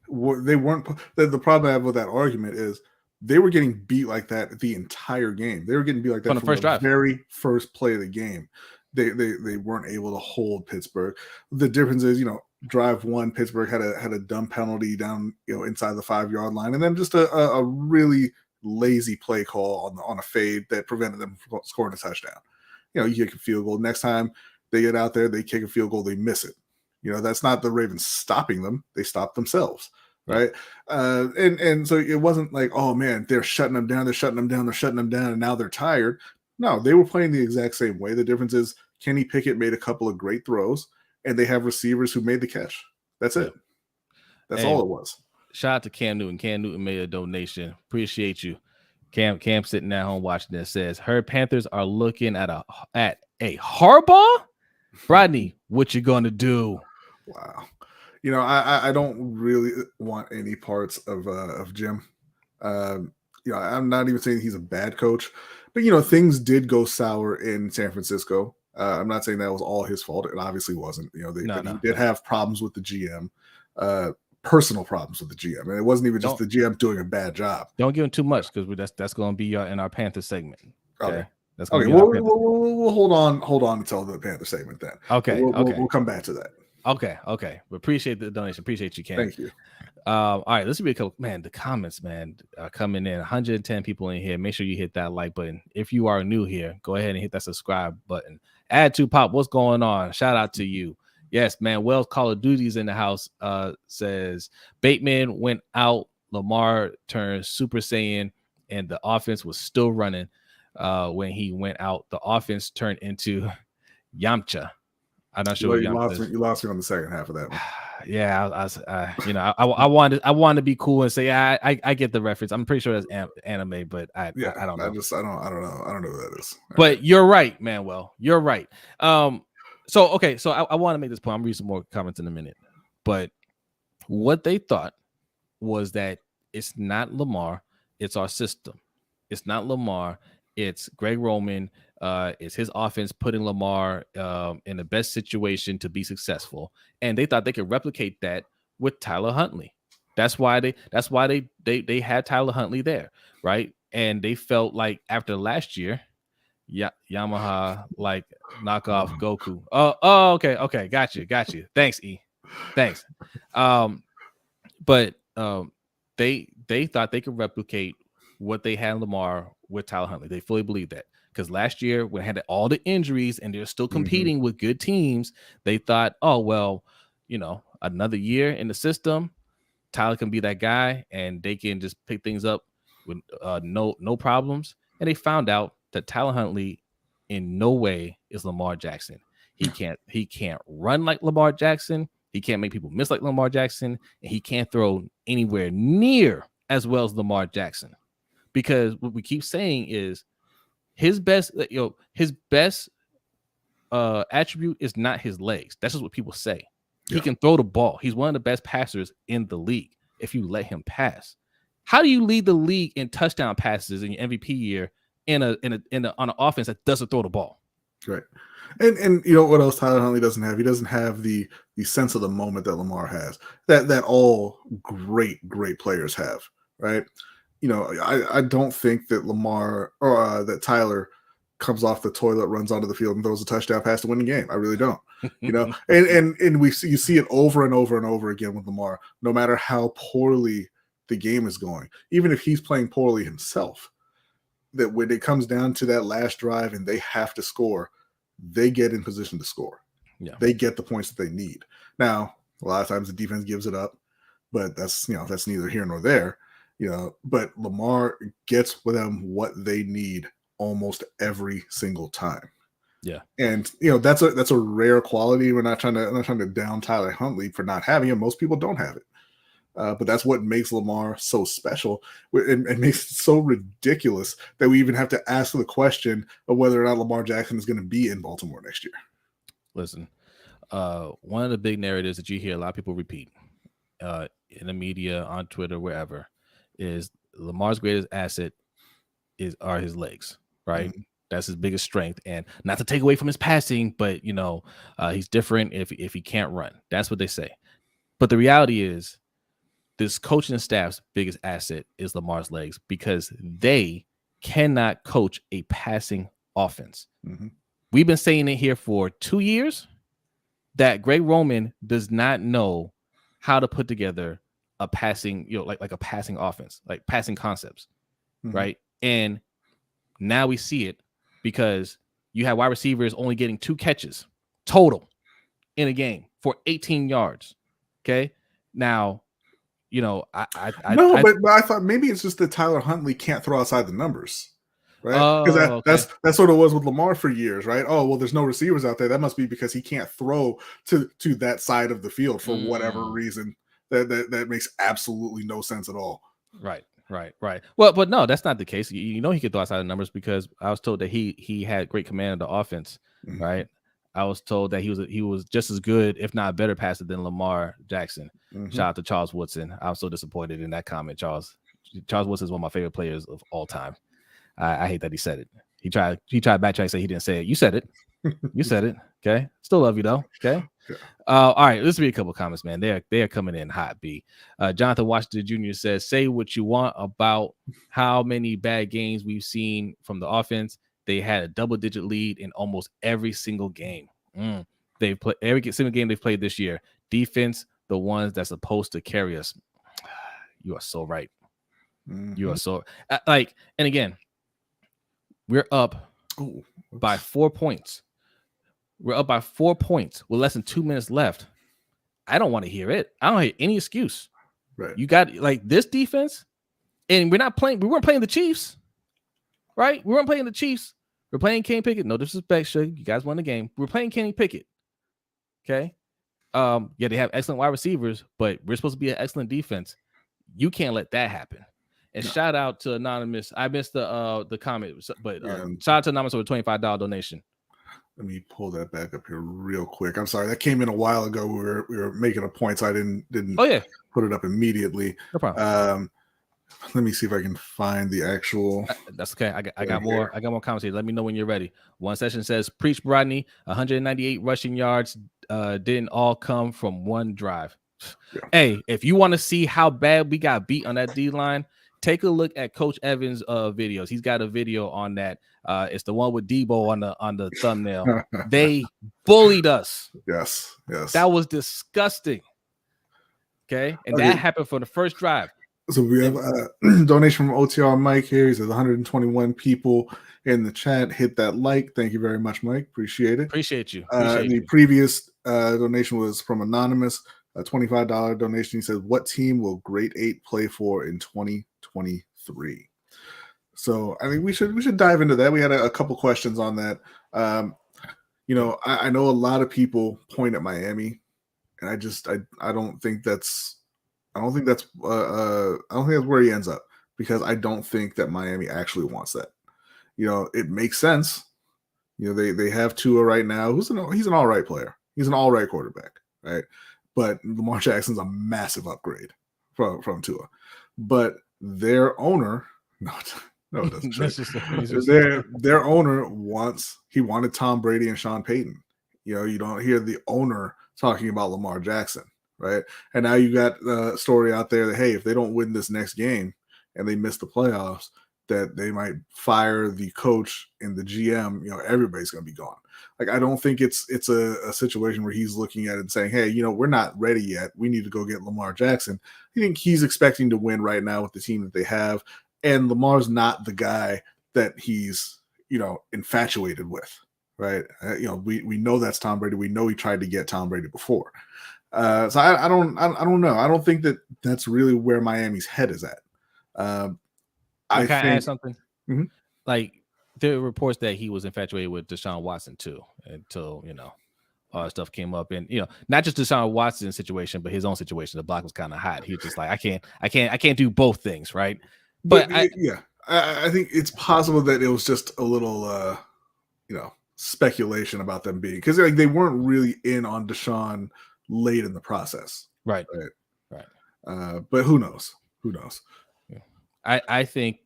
B: They weren't. The problem I have with that argument is they were getting beat like that the entire game. They were getting beat like that from the first drive, very first play of the game. They weren't able to hold Pittsburgh. The difference is, drive one, Pittsburgh had a dumb penalty down, inside the 5-yard line, and then just a really lazy play call on a fade that prevented them from scoring a touchdown. You kick a field goal. Next time they get out there, they kick a field goal, they miss it. That's not the Ravens stopping them. They stop themselves. Right. And so it wasn't like, oh man, they're shutting them down. They're shutting them down. They're shutting them down. And now they're tired. No, they were playing the exact same way. The difference is Kenny Pickett made a couple of great throws and they have receivers who made the catch. That's it. That's all it was.
A: Shout out to Cam Newton. Cam Newton made a donation. Appreciate you. Cam sitting at home watching this says, her Panthers are looking at a Harbaugh? Brodny, what you going to do?
B: Wow. I don't really want any parts of Jim. I'm not even saying he's a bad coach, but things did go sour in San Francisco. I'm not saying that was all his fault. It obviously wasn't. You know, he did have problems with the GM, personal problems with the GM, and it wasn't even just the GM doing a bad job.
A: Don't give him too much because that's going to be in our Panther segment. Okay. That's
B: okay. We'll hold on until the Panther segment then.
A: Okay.
B: We'll come back to that.
A: Okay. We appreciate the donation. Appreciate you, Ken.
B: Thank you.
A: All right, let's be a couple. Man, the comments, man, are coming in. 110 people in here. Make sure you hit that like button. If you are new here, go ahead and hit that subscribe button. Add to Pop. What's going on? Shout out to you. Yes, man. Wells Call of Duty's in the house. Says Bateman went out. Lamar turned Super Saiyan, and the offense was still running. When he went out, the offense turned into Yamcha. I'm not sure.
B: Well, you lost me on the second half of that one.
A: Yeah, I wanted to be cool and say I get the reference. I'm pretty sure that's anime, but I don't know.
B: I don't know. I don't know who that is.
A: But you're right, Manuel. You're right. So I want to make this point. I'm reading some more comments in a minute. But what they thought was that it's not Lamar, it's our system. It's not Lamar, it's Greg Roman. It's his offense putting Lamar in the best situation to be successful, and they thought they could replicate that with Tyler Huntley. That's why they had Tyler Huntley there, right? And they felt like after last year, Yamaha like knockoff Goku. Okay, got you. Thanks, E. Thanks. But they thought they could replicate what they had in Lamar with Tyler Huntley. They fully believe that. Because last year, when they had all the injuries and they're still competing with good teams, they thought, oh, well, another year in the system, Tyler can be that guy and they can just pick things up with no problems. And they found out that Tyler Huntley in no way is Lamar Jackson. He can't run like Lamar Jackson. He can't make people miss like Lamar Jackson. And he can't throw anywhere near as well as Lamar Jackson. Because what we keep saying is, his best attribute is not his legs. That's just what people say. Yeah. He can throw the ball. He's one of the best passers in the league if you let him pass. How do you lead the league in touchdown passes in your MVP year on an offense that doesn't throw the ball?
B: Right. And you know what else Tyler Huntley doesn't have? He doesn't have the sense of the moment that Lamar has. That all great players have, right? I don't think that Lamar or that Tyler comes off the toilet, runs onto the field, and throws a touchdown pass to win the game. I really don't. And you see it over and over and over again with Lamar. No matter how poorly the game is going, even if he's playing poorly himself, that when it comes down to that last drive and they have to score, they get in position to score. Yeah, they get the points that they need. Now, a lot of times the defense gives it up, but that's neither here nor there. But Lamar gets them what they need almost every single time.
A: Yeah.
B: And that's a rare quality. I'm not trying to down Tyler Huntley for not having it. Most people don't have it. But that's what makes Lamar so special and makes it so ridiculous that we even have to ask the question of whether or not Lamar Jackson is going to be in Baltimore next year.
A: Listen, one of the big narratives that you hear a lot of people repeat in the media, on Twitter, wherever, is Lamar's greatest asset are his legs, right? Mm-hmm. That's his biggest strength, and not to take away from his passing, but he's different if he can't run. That's what they say. But the reality is, this coaching staff's biggest asset is Lamar's legs because they cannot coach a passing offense. Mm-hmm. We've been saying it here for 2 years that Greg Roman does not know how to put together a passing, like a passing offense, like passing concepts, right? And now we see it because you have wide receivers only getting 2 catches total in a game for 18 yards. Okay, now but
B: I thought maybe it's just that Tyler Huntley can't throw outside the numbers, right? Because that's sort of was with Lamar for years, right? Oh well, there's no receivers out there. That must be because he can't throw to that side of the field for whatever reason. That makes absolutely no sense at all.
A: Right. Well, but no, that's not the case. He could throw outside the numbers because I was told that he had great command of the offense, right? I was told that he was just as good, if not a better passer than Lamar Jackson. Shout out to Charles Woodson. I'm so disappointed in that comment, Charles. Charles Woodson is one of my favorite players of all time. I hate that he said it. He tried backtrack and say he didn't say it. You said it. You said it. Okay. Still love you though. Okay.
B: Yeah.
A: All right. Let's read a couple comments, man. They are coming in hot. B. Jonathan Washington Jr. says, "Say what you want about how many bad games we've seen from the offense. They had a double-digit lead in almost every single game. They've played every single game they've played this year. Defense, the ones that's supposed to carry us." You are so right. You are so like. And again, we're up by 4 points. We're up by 4 points with less than 2 minutes left. I don't want to hear it. I don't hear any excuse.
B: Right.
A: You got like this defense, and we weren't playing the Chiefs, right? We weren't playing the Chiefs. We're playing Kenny Pickett. No disrespect, Suge. You guys won the game. We're playing Kenny Pickett. Okay. Yeah, they have excellent wide receivers, but we're supposed to be an excellent defense. You can't let that happen. And shout out to Anonymous. I missed the comment, but shout out to Anonymous with a $25 donation.
B: Let me pull that back up here real quick. I'm sorry, that came in a while ago. We were making a point, so I didn't put it up immediately.
A: No problem.
B: Let me see if I can find the actual.
A: That's okay. I got more. I got more comments here. Let me know when you're ready. One session says, "Preach, Brodny. 198 rushing yards didn't all come from one drive." Yeah. Hey, if you want to see how bad we got beat on that D line, take a look at Coach Evans' videos. He's got a video on that. It's the one with Debo on the thumbnail. They bullied us.
B: Yes.
A: That was disgusting. Okay, and that happened for the first drive.
B: So we have a donation from OTR Mike here. He says 121 people in the chat. Hit that like. Thank you very much, Mike. Appreciate it.
A: Appreciate you.
B: The previous donation was from Anonymous, a $25 donation. He says, "What team will Grade 8 play for in 2023?" So I think we should dive into that. We had a couple questions on that. I know a lot of people point at Miami, and I don't think that's where he ends up, because I don't think that Miami actually wants that. It makes sense. They have Tua right now. He's an all right player. He's an all right quarterback, right? But Lamar Jackson's a massive upgrade from Tua. But their owner, no, it doesn't. Their owner wanted Tom Brady and Sean Payton. You don't hear the owner talking about Lamar Jackson, right? And now you got the story out there that, hey, if they don't win this next game and they miss the playoffs, that they might fire the coach and the GM. Everybody's going to be gone. Like, I don't think it's a situation where he's looking at it and saying, hey, we're not ready yet. We need to go get Lamar Jackson. I think he's expecting to win right now with the team that they have. And Lamar's not the guy that he's, infatuated with, right? We know that's Tom Brady. We know he tried to get Tom Brady before. So I don't know. I don't think that that's really where Miami's head is at.
A: I add something. Mm-hmm. Like, there are reports that he was infatuated with Deshaun Watson too, until all that stuff came up, and not just Deshaun Watson's situation, but his own situation. The block was kind of hot. He was just like, I can't do both things, right? But
B: I think it's possible that it was just a little speculation about them being, because they weren't really in on Deshaun late in the process,
A: right.
B: But who knows?
A: I think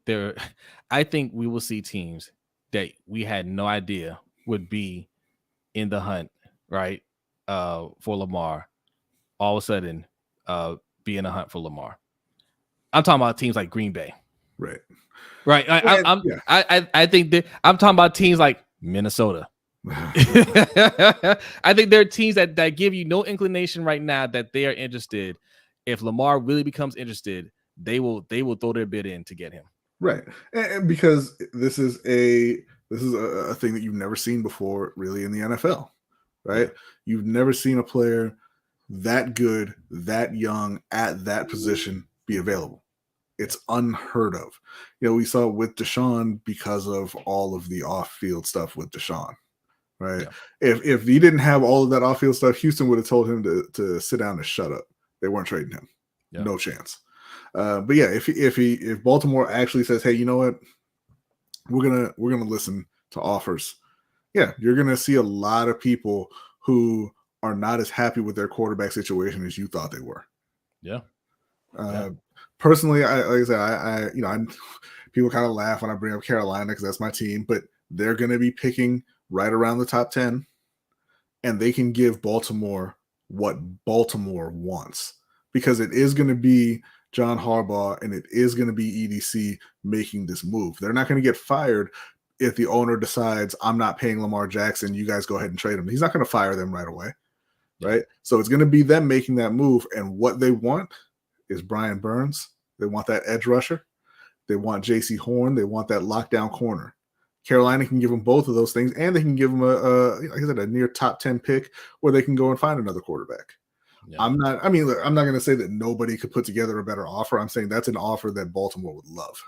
A: we will see teams that we had no idea would be in the hunt, right? For Lamar, all of a sudden, be in the hunt for Lamar. I'm talking about teams like Green Bay,
B: right?
A: I think that I'm talking about teams like Minnesota. I think there are teams that give you no inclination right now that they are interested. If Lamar really becomes interested, they will throw their bid in to get him.
B: Right. And because this is a thing that you've never seen before, really, in the NFL, right? Yeah. You've never seen a player that good, that young, at that position be available. It's unheard of. We saw it with Deshaun because of all of the off-field stuff with Deshaun, right? Yeah. If he didn't have all of that off-field stuff, Houston would have told him to sit down and shut up. They weren't trading him. Yeah. No chance. But yeah, if Baltimore actually says, hey, you know what, we're gonna listen to offers, yeah, you're gonna see a lot of people who are not as happy with their quarterback situation as you thought they were.
A: Yeah.
B: Personally, I people kind of laugh when I bring up Carolina because that's my team, but they're gonna be picking right around the top 10, and they can give Baltimore what Baltimore wants, because it is going to be John Harbaugh and it is going to be EDC making this move. They're not going to get fired if the owner decides, I'm not paying Lamar Jackson, you guys go ahead and trade him. He's not going to fire them right away, right? So it's going to be them making that move, and what they want is Brian Burns. They want that edge rusher. They want JC Horn. They want that lockdown corner. Carolina can give them both of those things, and they can give them like I said, a near top 10 pick where they can go and find another quarterback. Yeah. I'm not going to say that nobody could put together a better offer. I'm saying that's an offer that Baltimore would love.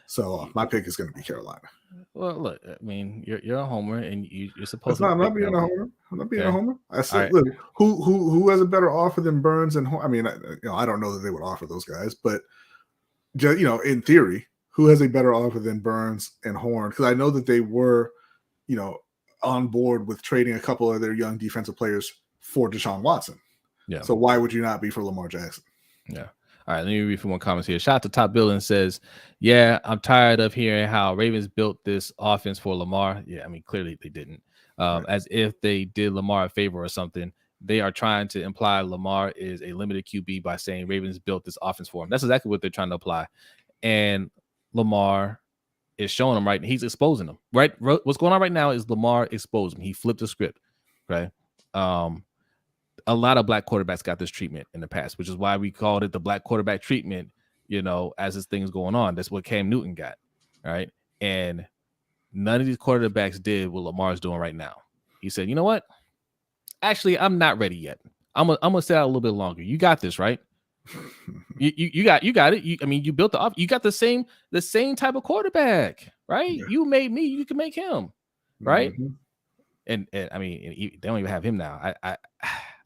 B: So my pick is going to be Carolina.
A: Well, look, I mean, you're a homer, and you're supposed to.
B: I'm not being a homer. I'm not being a homer. I said, look, who has a better offer than Burns and Horn? I mean, I don't know that they would offer those guys, but in theory, who has a better offer than Burns and Horn? Because I know that they were, on board with trading a couple of their young defensive players for Deshaun Watson. Yeah. So why would you not be for Lamar Jackson?
A: Yeah. All right, let me read a few more comments here. Shout out to Top Billing says, yeah, I'm tired of hearing how Ravens built this offense for Lamar. Yeah, I mean, clearly they didn't. Right. As if they did Lamar a favor or something. They are trying to imply Lamar is a limited QB by saying Ravens built this offense for him. That's exactly what they're trying to apply. And Lamar is showing them right. He's exposing them, right? What's going on right now is Lamar exposed him. He flipped the script, right? A lot of black quarterbacks got this treatment in the past, which is why we called it the black quarterback treatment, as this thing's going on. That's what Cam Newton got, right? And none of these quarterbacks did what Lamar's doing right now. He said, you know what? Actually, I'm not ready yet. I'm gonna stay out a little bit longer. You got this, right? you got it. You built the you got the same type of quarterback, right? Yeah. You made me, you can make him, right? Mm-hmm. And I mean, they don't even have him now.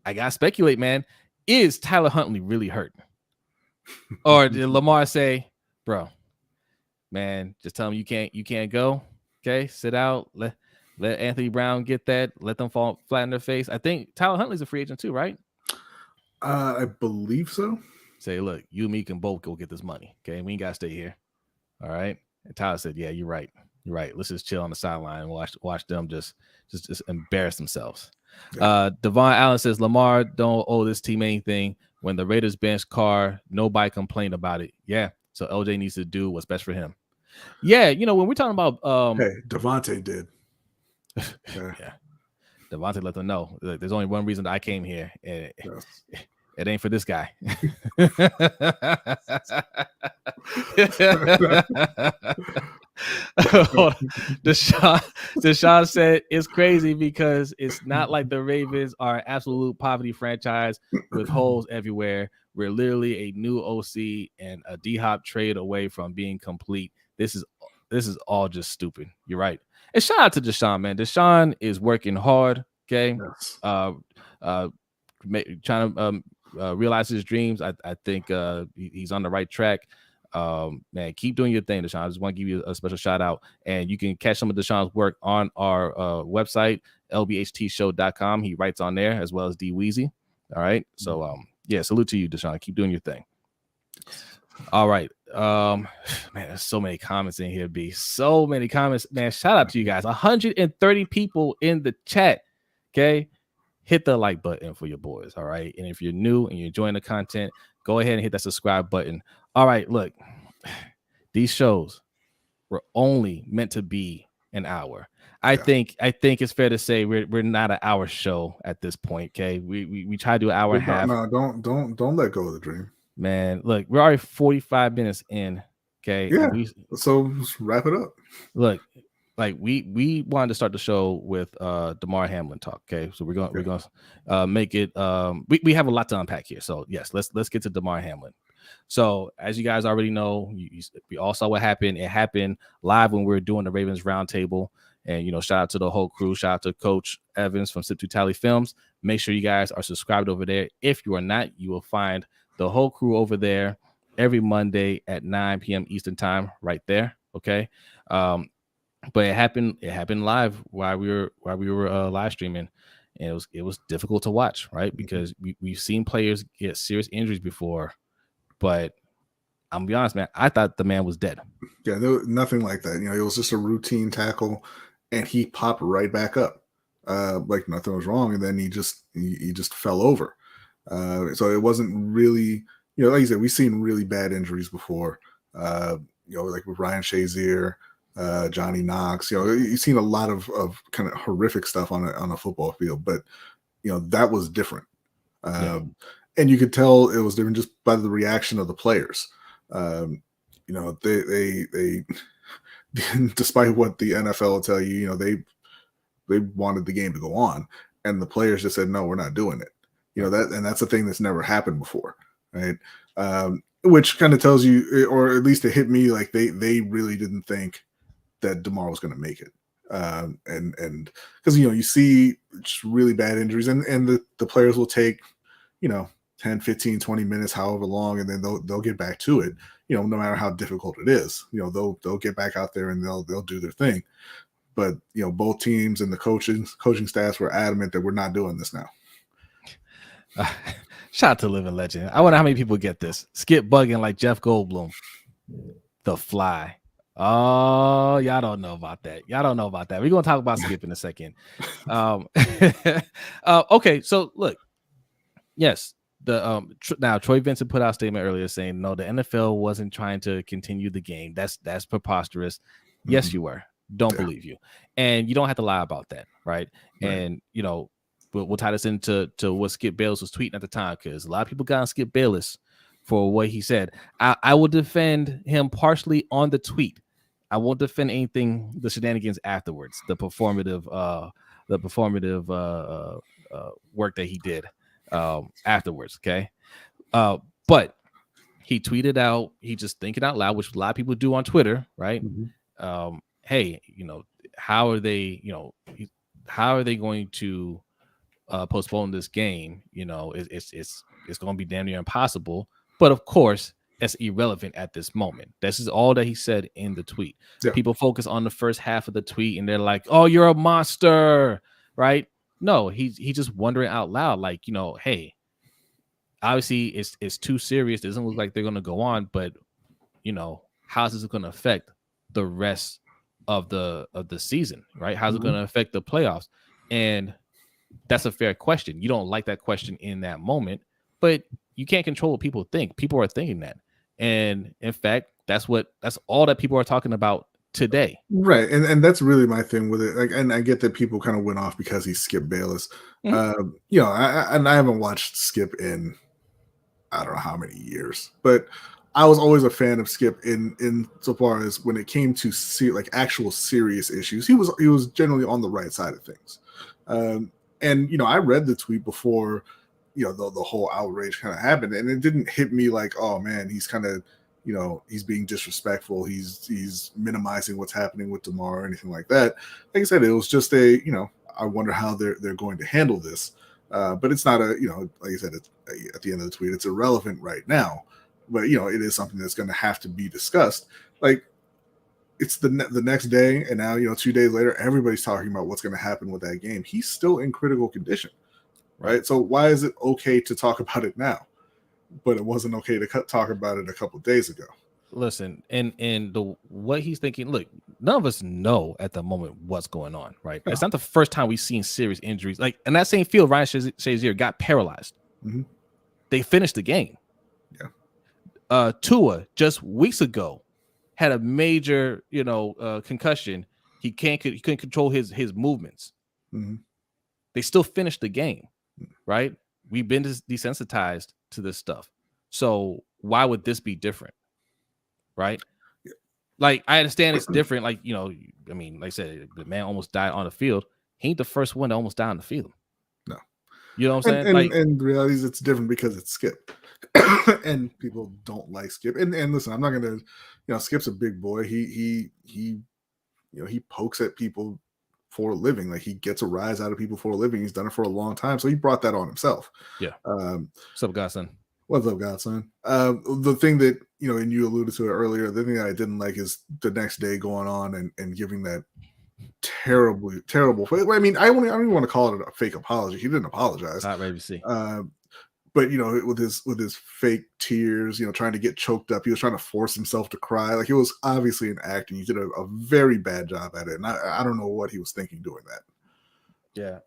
A: I gotta speculate, man. Is Tyler Huntley really hurt? Or did Lamar say, bro, man, just tell him you can't go. Okay, sit out. Let Anthony Brown get that. Let them fall flat in their face. I think Tyler Huntley's a free agent too, right?
B: I believe so.
A: Say, look, you and me can both go get this money. Okay, we ain't gotta stay here. All right. And Tyler said, yeah, you're right. You're right. Let's just chill on the sideline and watch them just embarrass themselves. Yeah. Devon Allen says Lamar don't owe this team anything. When the Raiders bench Carr, nobody complained about it. Yeah. So LJ needs to do what's best for him. Yeah, when we're talking about
B: hey, Devontae did.
A: Yeah. Devontae let them know. Look, there's only one reason that I came here. And it ain't for this guy. Deshaun said it's crazy because it's not like the Ravens are an absolute poverty franchise with holes everywhere. We're literally a new OC and a D-Hop trade away from being complete. This is all just stupid. You're right. And shout out to Deshaun, man. Deshaun is working hard. Okay. Yes. Trying to realize his dreams. I think he's on the right track. Man, keep doing your thing, Deshaun. I just want to give you a special shout out, and you can catch some of Deshaun's work on our website, LBHTShow.com. He writes on there as well as D Weezy. All right. So yeah, salute to you, Deshaun. Keep doing your thing. All right. Man, there's so many comments in here, B. So many comments, man. Shout out to you guys. 130 people in the chat. Okay. Hit the like button for your boys. All right. And if you're new and you're enjoying the content, go ahead and hit that subscribe button. All right. Look, these shows were only meant to be an hour. I think it's fair to say we're not an hour show at this point. Okay. We try to do an hour and a half.
B: No, don't let go of the dream.
A: Man, look, we're already 45 minutes in. Okay.
B: Yeah. So let's wrap it up.
A: Look, like we wanted to start the show with Damar Hamlin talk. Okay. So we're gonna make it we have a lot to unpack here. So yes, let's get to Damar Hamlin. So as you guys already know, we all saw what happened. It happened live when we were doing the Ravens roundtable. And shout out to the whole crew. Shout out to Coach Evans from Sip to Tally Films. Make sure you guys are subscribed over there. If you are not, you will find the whole crew over there every Monday at 9 p.m. Eastern time, right there. Okay. But it happened live while we were live streaming, and it was difficult to watch, right? Because we've seen players get serious injuries before, but I'm gonna be honest, man, I thought the man was dead.
B: Yeah, there was nothing like that. It was just a routine tackle, and he popped right back up, like nothing was wrong, and then he just fell over. So it wasn't really, like you said, we've seen really bad injuries before. Like with Ryan Shazier, Johnny Knox. You've seen a lot of kind of horrific stuff on a football field, but that was different. And you could tell it was different just by the reaction of the players. They despite what the NFL will tell you, they wanted the game to go on, and the players just said, no, we're not doing it. That's a thing that's never happened before, right? Which kind of tells you, or at least it hit me, like they really didn't think that Damar was going to make it. And because you see just really bad injuries, and the players will take 10, 15, 20 minutes, however long, and then they'll get back to it, no matter how difficult it is. They'll get back out there and they'll do their thing. But both teams and the coaching staffs were adamant that we're not doing this now.
A: Shout out to Living Legend. I wonder how many people get this. Skip bugging like Jeff Goldblum. The Fly. Oh, y'all don't know about that. We're going to talk about Skip in a second. Okay, so look. Yes, now Troy Vincent put out a statement earlier saying, no, the NFL wasn't trying to continue the game. That's preposterous. Mm-hmm. Yes, you were. Don't believe you. And you don't have to lie about that, right? And, we'll tie this into what Skip Bayless was tweeting at the time, because a lot of people got on Skip Bayless for what he said. I will defend him partially on the tweet. I won't defend anything, the shenanigans afterwards, the performative work that he did afterwards. Okay. But he tweeted out, he just thinking out loud, which a lot of people do on Twitter, right? Mm-hmm. Hey, how are they going to postpone this game? It's going to be damn near impossible. But of course, that's irrelevant at this moment. This is all that he said in the tweet. Yeah. People focus on the first half of the tweet and they're like, "Oh, you're a monster," right? No, he's just wondering out loud, like, hey, obviously it's too serious. It doesn't look like they're going to go on, but how's this going to affect the rest of the season, right? How's it going to affect the playoffs? And that's a fair question. You don't like that question in that moment, but you can't control what people think. People are thinking that. And in fact, that's all that people are talking about today.
B: Right. And that's really my thing with it. Like, and I get that people kind of went off because he Skip Bayless. Mm-hmm. I haven't watched Skip in I don't know how many years, but I was always a fan of Skip in so far as when it came to actual serious issues, he was generally on the right side of things. And I read the tweet before the whole outrage kind of happened, and it didn't hit me like, oh man, he's kind of he's being disrespectful, he's minimizing what's happening with Damar or anything like that. Like I said, it was just I wonder how they're going to handle this. But it's not like I said, it's, at the end of the tweet, it's irrelevant right now. But it is something that's going to have to be discussed. Like, it's the next day, and now 2 days later, everybody's talking about what's going to happen with that game. He's still in critical condition, right? So why is it okay to talk about it now, but it wasn't okay to talk about it a couple of days ago?
A: Listen, and what he's thinking. Look, none of us know at the moment what's going on, right? No. It's not the first time we've seen serious injuries. Like in that same field, Ryan Shazier got paralyzed. Mm-hmm. They finished the game. Yeah. Tua just weeks ago had a major, concussion. He couldn't control his movements. Mm-hmm. They still finished the game, right? We've been desensitized to this stuff. So why would this be different? Right? Yeah. Like, I understand it's different. Like, I mean, like I said, the man almost died on the field. He ain't the first one to almost die on the field.
B: No.
A: You know what I'm saying?
B: And the reality is it's different because it's Skip. And people don't like Skip. And listen, I'm not gonna, Skip's a big boy. He pokes at people for a living. Like, he gets a rise out of people for a living. He's done it for a long time. So he brought that on himself.
A: Yeah. What's up, godson?
B: What's up, godson? The thing that, and you alluded to it earlier, the thing that I didn't like is the next day going on and giving that terrible. I mean, I don't even want to call it a fake apology. He didn't apologize.
A: Not ready to see.
B: but with his fake tears, trying to get choked up, he was trying to force himself to cry. Like, it was obviously an acting. He did a very bad job at it, and I don't know what he was thinking doing that.
A: Yeah.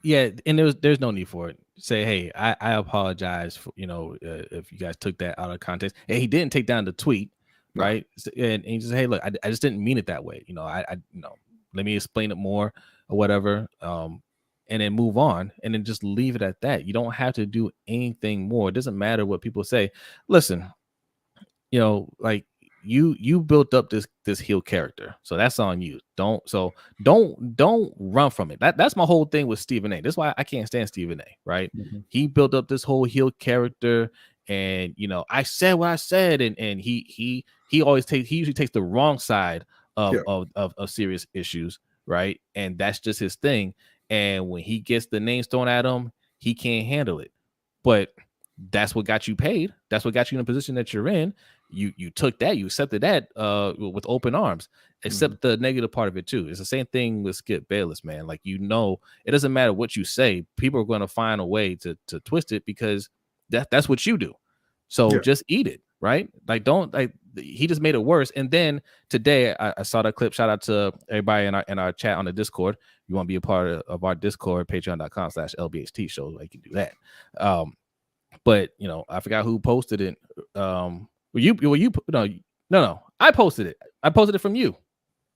A: Yeah, and there's no need for it. Say, hey, I apologize for if you guys took that out of context. And he didn't take down the tweet,
B: No.
A: right? And he just, hey, look, I just didn't mean it that way. I let me explain it more or whatever. And then move on, and then just leave it at that. You don't have to do anything more. It doesn't matter what people say. Listen, like you built up this heel character, so that's on you. Don't run from it. That's my whole thing with Stephen A. That's why I can't stand Stephen A. Right?
B: Mm-hmm.
A: He built up this whole heel character, and I said what I said, and he usually takes the wrong side of serious issues, right? And that's just his thing. And when he gets the names thrown at him, he can't handle it. But that's what got you paid. That's what got you in the position that you're in. You took that, you accepted that with open arms, except the negative part of it too. It's the same thing with Skip Bayless, man. Like, it doesn't matter what you say. People are going to find a way to twist it, because that's what you do. So just eat it, right? Like, he just made it worse. And then today I saw that clip. Shout out to everybody in our chat on the Discord. You want to be a part of our Discord, patreon.com/LBHTshow. Like, you can do that. But I forgot who posted it. No, I posted it. I posted it from you.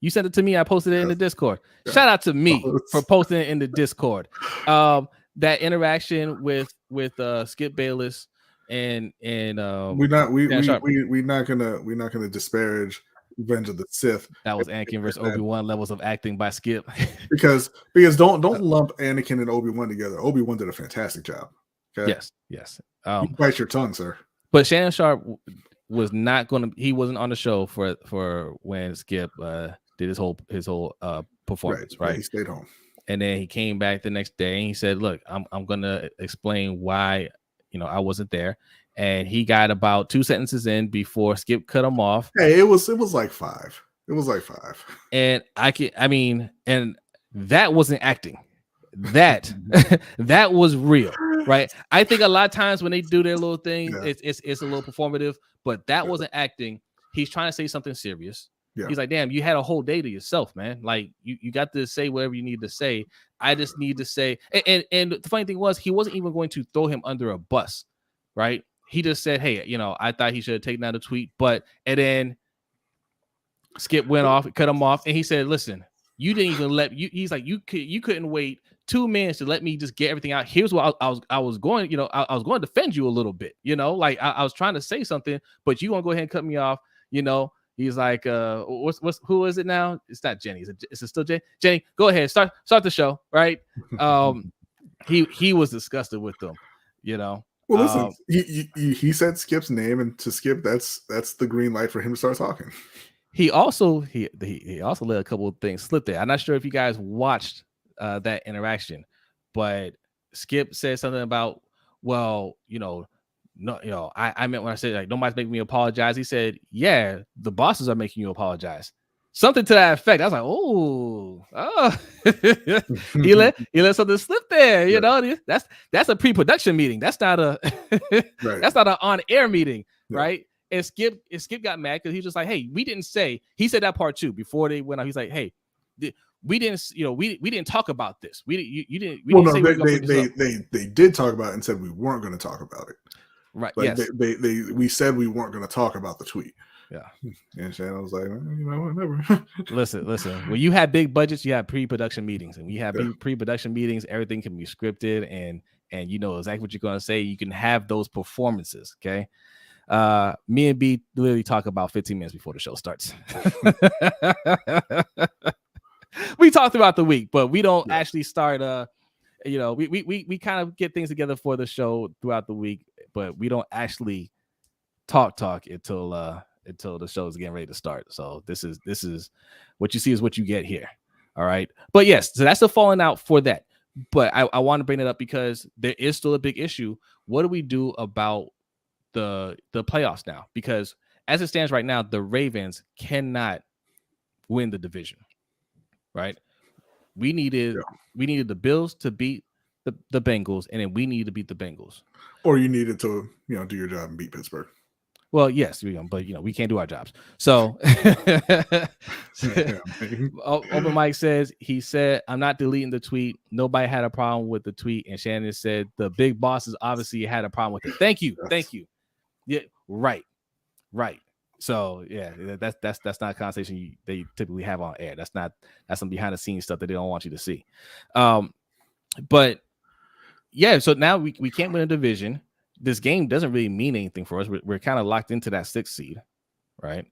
A: You sent it to me. I posted it in the Discord. Shout out to me for posting it in the Discord. That interaction with Skip Bayless and
B: we're not gonna disparage Revenge of the Sith.
A: That was Anakin versus Obi-Wan levels of acting by Skip.
B: because don't lump Anakin and Obi-Wan together. Obi-Wan did a fantastic job. Okay?
A: Yes.
B: You bite your tongue, sir.
A: But Shannon Sharp was not going to. He wasn't on the show for when Skip did his whole performance. Right.
B: Yeah, he stayed home,
A: and then he came back the next day and he said, "Look, I'm going to explain why I wasn't there." And he got about 2 sentences in before Skip cut him off.
B: Hey, it was like 5. It was like 5.
A: And and that wasn't acting. That was real, right? I think a lot of times when they do their little thing, it's a little performative, but that wasn't acting. He's trying to say something serious. Yeah. He's like, damn, you had a whole day to yourself, man. Like, you got to say whatever you need to say. I just need to say, and the funny thing was, he wasn't even going to throw him under a bus, right? He just said, hey, I thought he should have taken down the tweet, and then Skip went off, cut him off, and he said, listen, you didn't even let you. He's like, you couldn't wait 2 minutes to let me just get everything out. Here's what I was going, I was going to defend you a little bit, like I was trying to say something, but you want to go ahead and cut me off, He's like, who is it now? It's not Jenny. Is it still Jenny? Jenny, go ahead, start the show, right? He was disgusted with them,
B: Well, listen, he said Skip's name, and to Skip, that's the green light for him to start talking.
A: He also let a couple of things slip there. I'm not sure if you guys watched that interaction, but Skip said something about, well, no, I meant when I said, like, nobody's making me apologize. He said, yeah, the bosses are making you apologize. Something to that effect. I was like, oh, he let something slip there. That's a pre-production meeting. That's not that's not an on-air meeting, right? And Skip got mad because he's just like, hey, we didn't say. He said that part too before they went out. He's like, hey, we didn't, we didn't talk about this. You didn't.
B: They did talk about it and said we weren't going to talk about it.
A: Right.
B: Like,
A: yes.
B: We said we weren't going to talk about the tweet.
A: Yeah.
B: And Shannon was like, whatever.
A: Listen. When you have big budgets, you have pre-production meetings, and we have pre-production meetings. Everything can be scripted, and you know exactly what you're going to say. You can have those performances. Okay. Me and B literally talk about 15 minutes before the show starts. We talk throughout the week, but we don't actually start. We kind of get things together for the show throughout the week, but we don't actually talk until the show is getting ready to start. So this is what you see is what you get here. All right. But yes, so that's the falling out for that. But I want to bring it up because there is still a big issue. What do we do about the playoffs now? Because as it stands right now, the Ravens cannot win the division. Right. We needed the Bills to beat the Bengals, and then we need to beat the Bengals.
B: Or you needed to, do your job and beat Pittsburgh.
A: Well, yes, but we can't do our jobs. So, Open Mike says, he said, I'm not deleting the tweet. Nobody had a problem with the tweet. And Shannon said, the big bosses obviously had a problem with it. Thank you. Yes. Thank you. Yeah, right. So yeah, that's not a conversation they typically have on air. That's some behind the scenes stuff that they don't want you to see. But yeah, so now we can't win a division. This game doesn't really mean anything for us. We're kind of locked into that 6th seed, right?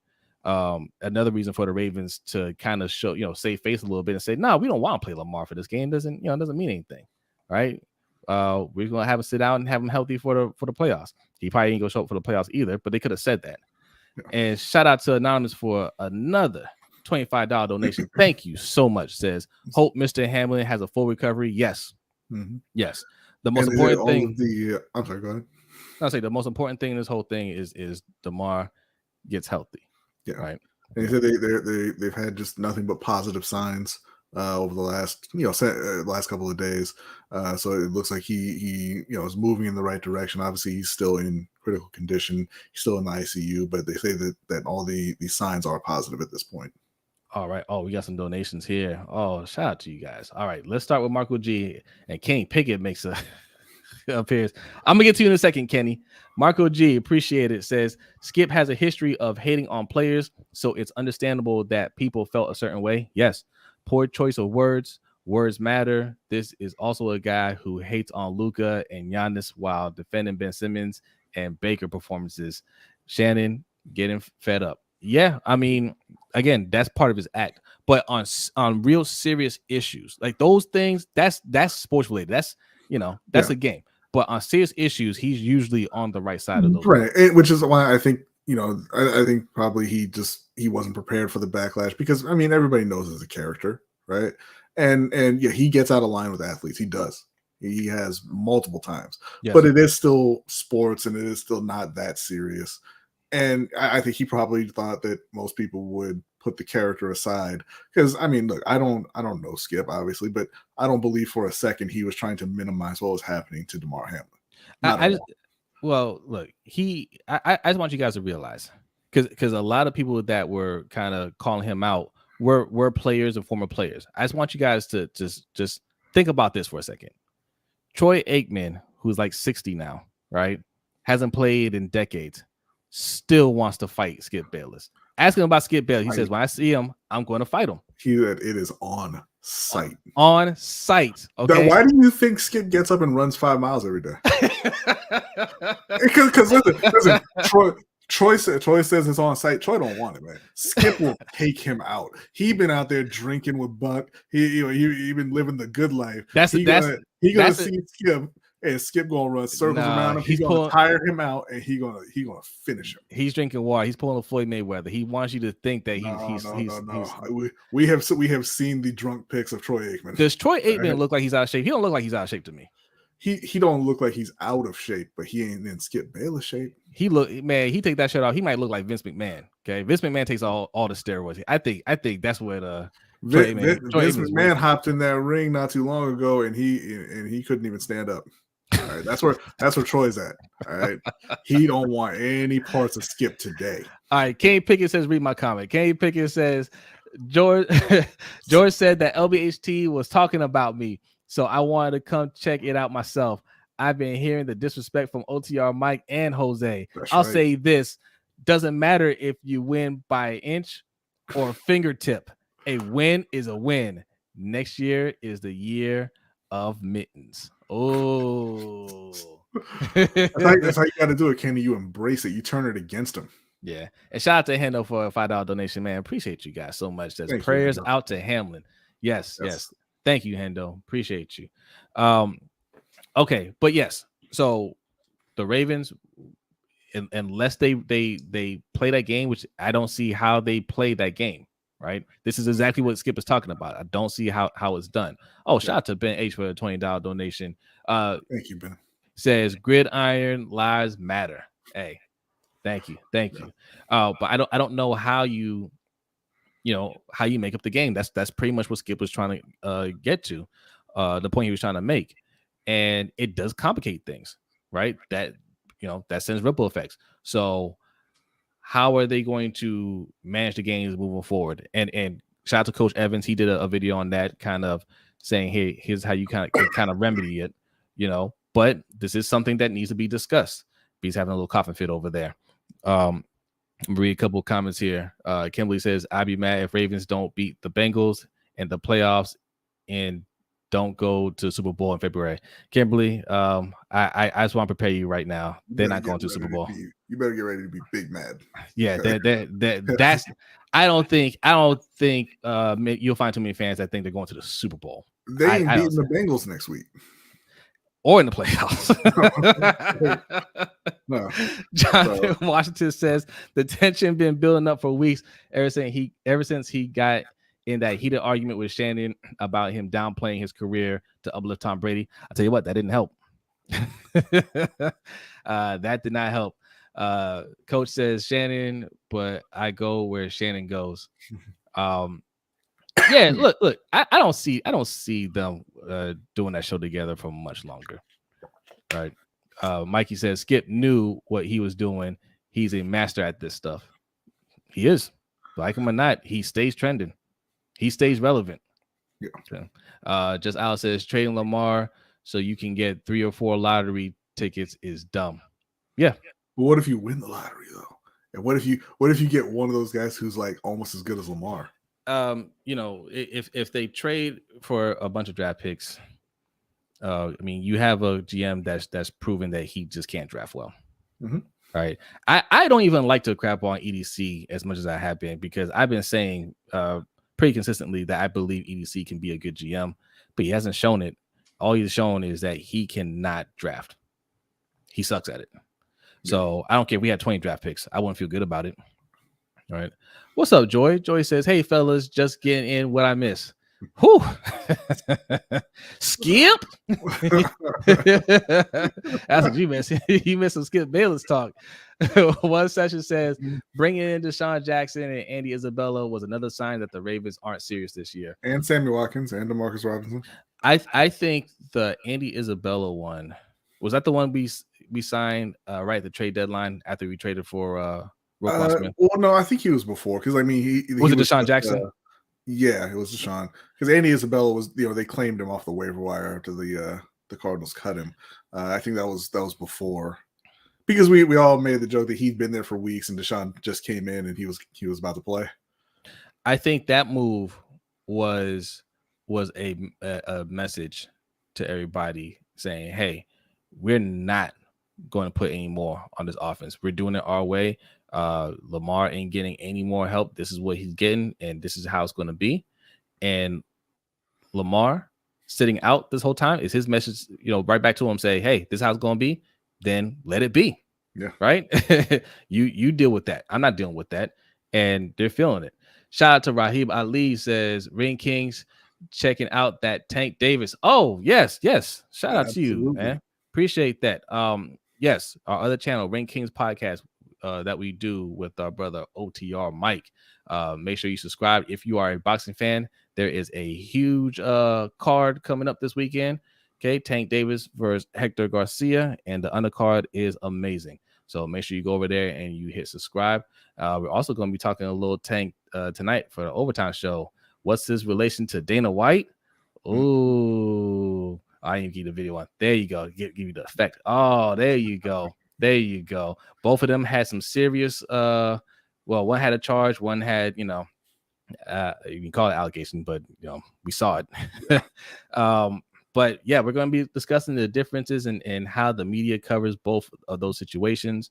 A: Another reason for the Ravens to kind of show, save face a little bit and say, no, we don't want to play Lamar for this game. Doesn't mean anything, right? We're gonna have him sit out and have him healthy for the playoffs. He probably ain't gonna show up for the playoffs either, but they could have said that. Yeah. And shout out to Anonymous for another $25 donation. Thank you so much. Says, hope Mr. Hamlin has a full recovery. Yes. Mm-hmm. Yes. The most important thing.
B: I'm sorry, go ahead.
A: I'll say the most important thing in this whole thing is Damar gets healthy.
B: Yeah. Right. And he said they've had just nothing but positive signs over the last last couple of days. So it looks like he is moving in the right direction. Obviously, he's still in critical condition. He's still in the ICU, but they say that all the signs are positive at this point.
A: All right. Oh, we got some donations here. Oh, shout out to you guys. All right, let's start with Marco G. And Kenny Pickett makes a appears. I'm gonna get to you in a second, Kenny. Marco G, appreciate it, says Skip has a history of hating on players, so it's understandable that people felt a certain way. Yes, poor choice of words. Words matter. This is also a guy who hates on Luka and Giannis while defending Ben Simmons and Baker performances. Shannon getting fed up. Yeah, I mean, again, that's part of his act. But on real serious issues, like those things, that's sports related. That's a game. But on serious issues, he's usually on the right side of those.
B: Right, which is why I think I think probably he wasn't prepared for the backlash because I mean everybody knows he's a character, right? And yeah, he gets out of line with athletes. He does. He has multiple times, yes. But it is still sports, and it is still not that serious. And I think he probably thought that most people would put the character aside because I mean, look, I don't know Skip obviously, but I don't believe for a second he was trying to minimize what was happening to Damar Hamlin.
A: Look, I just want you guys to realize because a lot of people that were kind of calling him out were players and former players. I just want you guys to just think about this for a second. Troy Aikman, who's like 60 now, right? Hasn't played in decades, still wants to fight Skip Bayless. Ask him about Skip Bayless. He says, when I see him, I'm going to fight him.
B: It is on site.
A: On site. Okay.
B: Now, why do you think Skip gets up and runs 5 miles every day? Because listen, Troy says it's on site. Troy don't want it, man. Skip will take him out. He been out there drinking with Buck. He been living the good life. He gonna see Skip. And Skip gonna run circles around him. He's gonna tire him out, and he gonna finish him.
A: He's drinking water. He's pulling a Floyd Mayweather. He wants you to think that
B: We have seen the drunk pics of Troy Aikman.
A: Does Troy Aikman look like he's out of shape? He don't look like he's out of shape to me.
B: He don't look like he's out of shape, but he ain't in Skip Bayless shape.
A: He take that shirt off. He might look like Vince McMahon. Okay, Vince McMahon takes all the steroids. I think that's what
B: Vince McMahon hopped in that ring not too long ago, and he couldn't even stand up. All right, that's where Troy's at. All right, he don't want any parts of Skip today.
A: All right, Kenny Pickett says, read my comment. Kenny Pickett says, George said that LBHT was talking about me, so I wanted to come check it out myself. I've been hearing the disrespect from OTR Mike and Jose. I'll say this: doesn't matter if you win by an inch or a fingertip. A win is a win. Next year is the year of mittens. Oh,
B: that's how you got to do it, Kenny. You embrace it. You turn it against him.
A: Yeah. And shout out to Hendo for a $5 donation, man. Appreciate you guys so much. That's prayers out to Hamlin. Yes. Thank you, Hendo. Appreciate you. Okay, but yes. So the Ravens, unless they play that game, which I don't see how they play that game. Right. This is exactly what Skip is talking about. I don't see how it's done. Oh, shout out to Ben H for a $20 donation.
B: Thank you, Ben.
A: Says gridiron lives matter. Hey, thank you. But I don't know how you make up the game. That's pretty much what Skip was trying to get to. The point he was trying to make. and it does complicate things, right? That that sends ripple effects. So how are they going to manage the games moving forward? And shout out to Coach Evans. He did a video on that, kind of saying, hey, here's how you can kind of remedy it, but this is something that needs to be discussed. He's having a little coughing fit over there. Read a couple of comments here. Kimberly says, I'd be mad if Ravens don't beat the Bengals in the playoffs and don't go to Super Bowl in February. Kimberly, I just want to prepare you right now. They're not going to Super Bowl.
B: You better get ready to be big mad.
A: Yeah, that's. I don't think you'll find too many fans that think they're going to the Super Bowl.
B: They ain't beating the Bengals next week.
A: Or in the playoffs.
B: No.
A: Jonathan Washington says the tension been building up for weeks ever since he got in that heated argument with Shannon about him downplaying his career to uplift Tom Brady. I'll tell you what, that didn't help. That did not help. Coach says Shannon, but I go where Shannon goes. Yeah, look, I don't see them doing that show together for much longer. Right. Mikey says Skip knew what he was doing. He's a master at this stuff. He is. Like him or not, he stays trending. He stays relevant.
B: Yeah.
A: So, just Al says trading Lamar so you can get 3 or 4 lottery tickets is dumb. Yeah.
B: But what if you win the lottery though? And what if you get one of those guys who's like almost as good as Lamar?
A: If they trade for a bunch of draft picks, you have a GM that's proven that he just can't draft well.
B: Mm-hmm.
A: Right. I don't even like to crap on EDC as much as I have been, because I've been saying pretty consistently that I believe EDC can be a good GM, but he hasn't shown it. All he's shown is that he cannot draft. He sucks at it. Yeah. So I don't care if we had 20 draft picks. I wouldn't feel good about it. All right. What's up, Joy? Joy says, hey, fellas, just getting in what I miss. Whew. Skip. That's what you miss. You missed some Skip Bayless talk. One session says bringing in Deshaun Jackson and Andy Isabella was another sign that the Ravens aren't serious this year.
B: And Sammy Watkins and DeMarcus Robinson.
A: I think the Andy Isabella one, was that the one we signed right at the trade deadline after we traded for
B: well, no, I think he was before, because he
A: was it Deshaun Jackson?
B: Yeah, it was Deshaun, because Andy Isabella was, they claimed him off the waiver wire after the Cardinals cut him. I think that was before, because we all made the joke that he'd been there for weeks and Deshaun just came in and he was about to play.
A: I think that move was a message to everybody saying, hey, we're not going to put any more on this offense. We're doing it our way. Lamar ain't getting any more help. This is what he's getting, and this is how it's going to be. And Lamar sitting out this whole time is his message, right back to him, say, hey, this is how it's going to be. Then let it be.
B: Yeah.
A: Right. you deal with that. I'm not dealing with that. And they're feeling it. Shout out to Raheem Ali, says Ring Kings checking out that Tank Davis. Oh, yes. Shout out to you, man. Appreciate that. Yes, our other channel, Ring Kings Podcast, that we do with our brother OTR Mike. Make sure you subscribe if you are a boxing fan. There is a huge card coming up this weekend. Okay, Tank Davis versus Hector Garcia, and the undercard is amazing. So make sure you go over there and you hit subscribe. We're also going to be talking a little Tank tonight for the overtime show. What's his relation to Dana White? Ooh, I didn't give you the video on. There you go. Give you the effect. Oh, there you go. Both of them had some serious one had a charge, one had, you can call it allegation, but we saw it. But yeah, we're going to be discussing the differences and how the media covers both of those situations.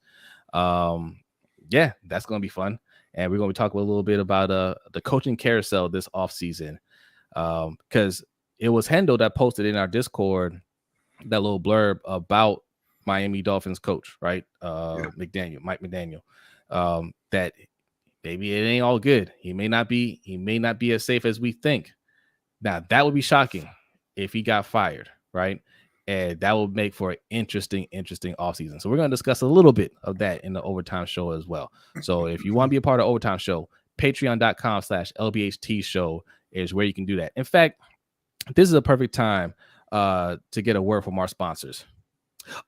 A: Yeah, that's going to be fun. And we're going to be talking a little bit about the coaching carousel this offseason, because it was Hendo that posted in our Discord that little blurb about Miami Dolphins coach, right? Mike McDaniel, that maybe it ain't all good. He may not be as safe as we think. Now that would be shocking if he got fired, right? And that will make for an interesting offseason. So we're going to discuss a little bit of that in the overtime show as well. So if you want to be a part of overtime show, patreon.com/LBHTshow is where you can do that. In fact, this is a perfect time to get a word from our sponsors.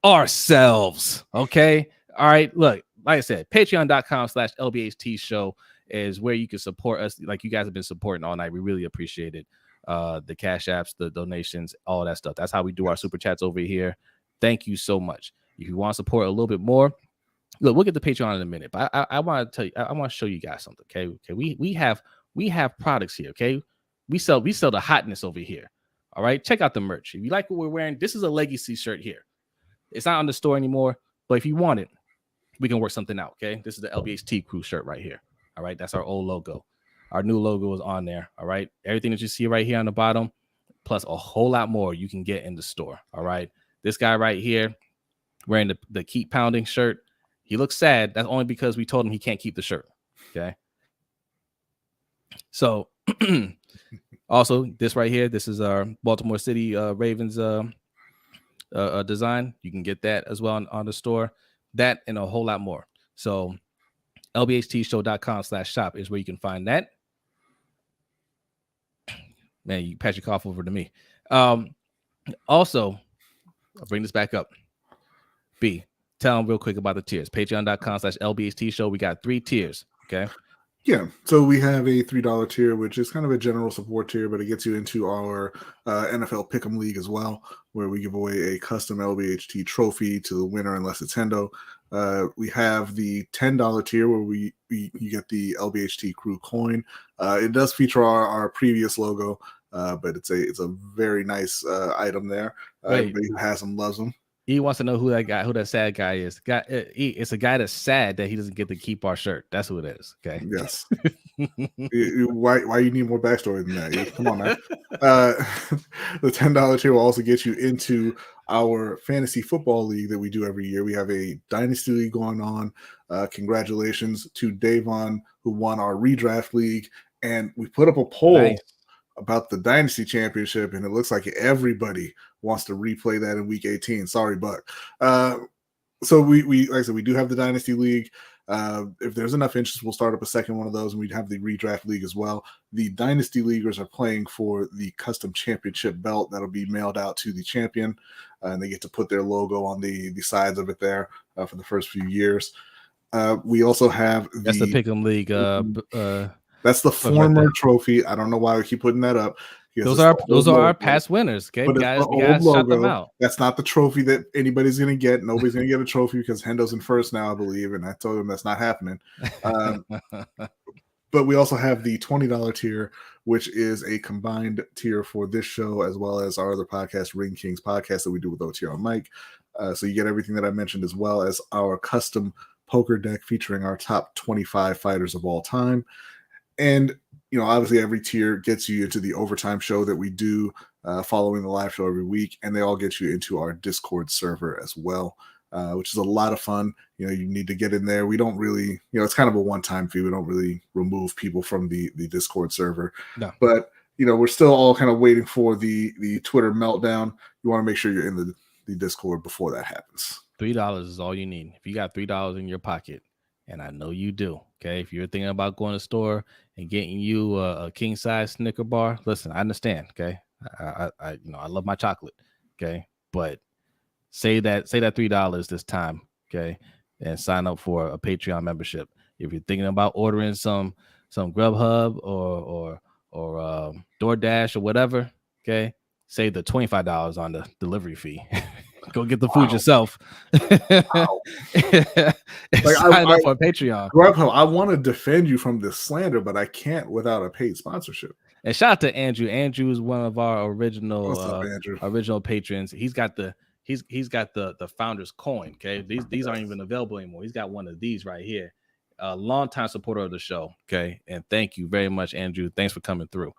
A: Ourselves. Okay. All right. Look, like I said, patreon.com/LBHTshow is where you can support us like you guys have been supporting all night. We really appreciate it. The cash apps, the donations, all that stuff. That's how we do our super chats over here. Thank you so much. If you want to support a little bit more, look, we'll get to Patreon in a minute, but I want to tell you, I want to show you guys something. Okay. We have products here. Okay. We sell the hotness over here. All right. Check out the merch. If you like what we're wearing, this is a legacy shirt here. It's not on the store anymore, but if you want it, we can work something out. Okay. This is the LBHT crew shirt right here. All right. That's our old logo. Our new logo is on there. All right. Everything that you see right here on the bottom, plus a whole lot more you can get in the store. All right. This guy right here wearing the Keep Pounding shirt. He looks sad. That's only because we told him he can't keep the shirt. Okay. So also this right here, this is our Baltimore City Ravens design. You can get that as well on the store. That and a whole lot more. So LBHTshow.com/shop is where you can find that. Man, you pass your cough over to me. Also, I'll bring this back up. B, tell them real quick about the tiers. Patreon.com/LBHTshow. We got 3 tiers. Okay.
B: Yeah, so we have a $3 tier, which is kind of a general support tier, but it gets you into our NFL Pick'em League as well, where we give away a custom LBHT trophy to the winner unless it's Hendo. We have the $10 tier where you get the LBHT crew coin. It does feature our previous logo, but it's a very nice item there. Everybody who has them loves them.
A: He wants to know who that sad guy is. It's a guy that's sad that he doesn't get to keep our shirt. That's who it is. Okay.
B: Yes. Why you need more backstory than that? Come on, man. The $10 tier will also get you into our fantasy football league that we do every year. We have a dynasty league going on. Congratulations to Davon, who won our redraft league, and we put up a poll about the dynasty championship, and it looks like everybody wants to replay that in week 18. Sorry, Buck. So we like I said, we do have the dynasty league. If there's enough interest, we'll start up a second one of those, and we'd have the redraft league as well. The dynasty leaguers are playing for the custom championship belt that'll be mailed out to the champion, and they get to put their logo on the sides of it there for the first few years. We also have
A: that's the Pick'em League.
B: That's the former trophy. I don't know why we keep putting that up.
A: Those are our past winners. Okay, guys, shout them out.
B: That's not the trophy that anybody's going to get. Nobody's going to get a trophy because Hendo's in first now, I believe, and I told him that's not happening. But we also have the $20 tier, which is a combined tier for this show as well as our other podcast, Ring Kings podcast, that we do with OTR Mike. So you get everything that I mentioned as well as our custom poker deck featuring our top 25 fighters of all time. And, obviously every tier gets you into the overtime show that we do following the live show every week. And they all get you into our Discord server as well, which is a lot of fun. You need to get in there. We don't really, it's kind of a one-time fee. We don't really remove people from the Discord server. No. But, we're still all kind of waiting for the Twitter meltdown. You want to make sure you're in the Discord before that happens.
A: $3 is all you need. If you got $3 in your pocket, and I know you do, okay? If you're thinking about going to the store and getting you a king size Snicker bar, listen, I understand, okay? I love my chocolate, okay? But say that $3 this time, okay? And sign up for a Patreon membership. If you're thinking about ordering some Grubhub or DoorDash or whatever, okay? Save the $25 on the delivery fee. Go get the food yourself. Sign up for Patreon.
B: Grubhub, I want to defend you from this slander, but I can't without a paid sponsorship.
A: And shout out to Andrew. Andrew is one of our original patrons. He's got the founder's coin. Okay, these aren't even available anymore. He's got one of these right here. A longtime supporter of the show. Okay, and thank you very much, Andrew. Thanks for coming through.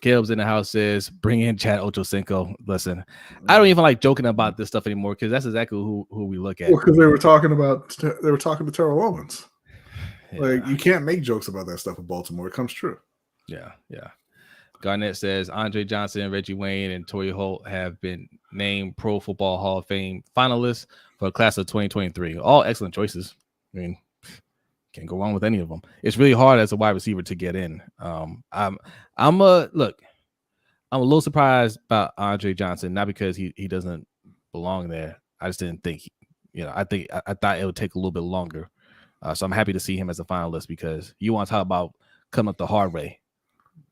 A: Caleb's in the house says, bring in Chad Ochocinco. Listen, I don't even like joking about this stuff anymore because that's exactly who we look at.
B: Well, because they were talking to Terrell Owens. Yeah. Like, you can't make jokes about that stuff in Baltimore. It comes true.
A: Yeah. Garnett says, Andre Johnson, Reggie Wayne, and Torrey Holt have been named Pro Football Hall of Fame finalists for the class of 2023. All excellent choices. I mean, can't go wrong with any of them. It's really hard as a wide receiver to get in. I'm I'm a little surprised about Andre Johnson, not because he doesn't belong there. I just didn't think, I thought it would take a little bit longer. So I'm happy to see him as a finalist because you want to talk about coming up the hard way.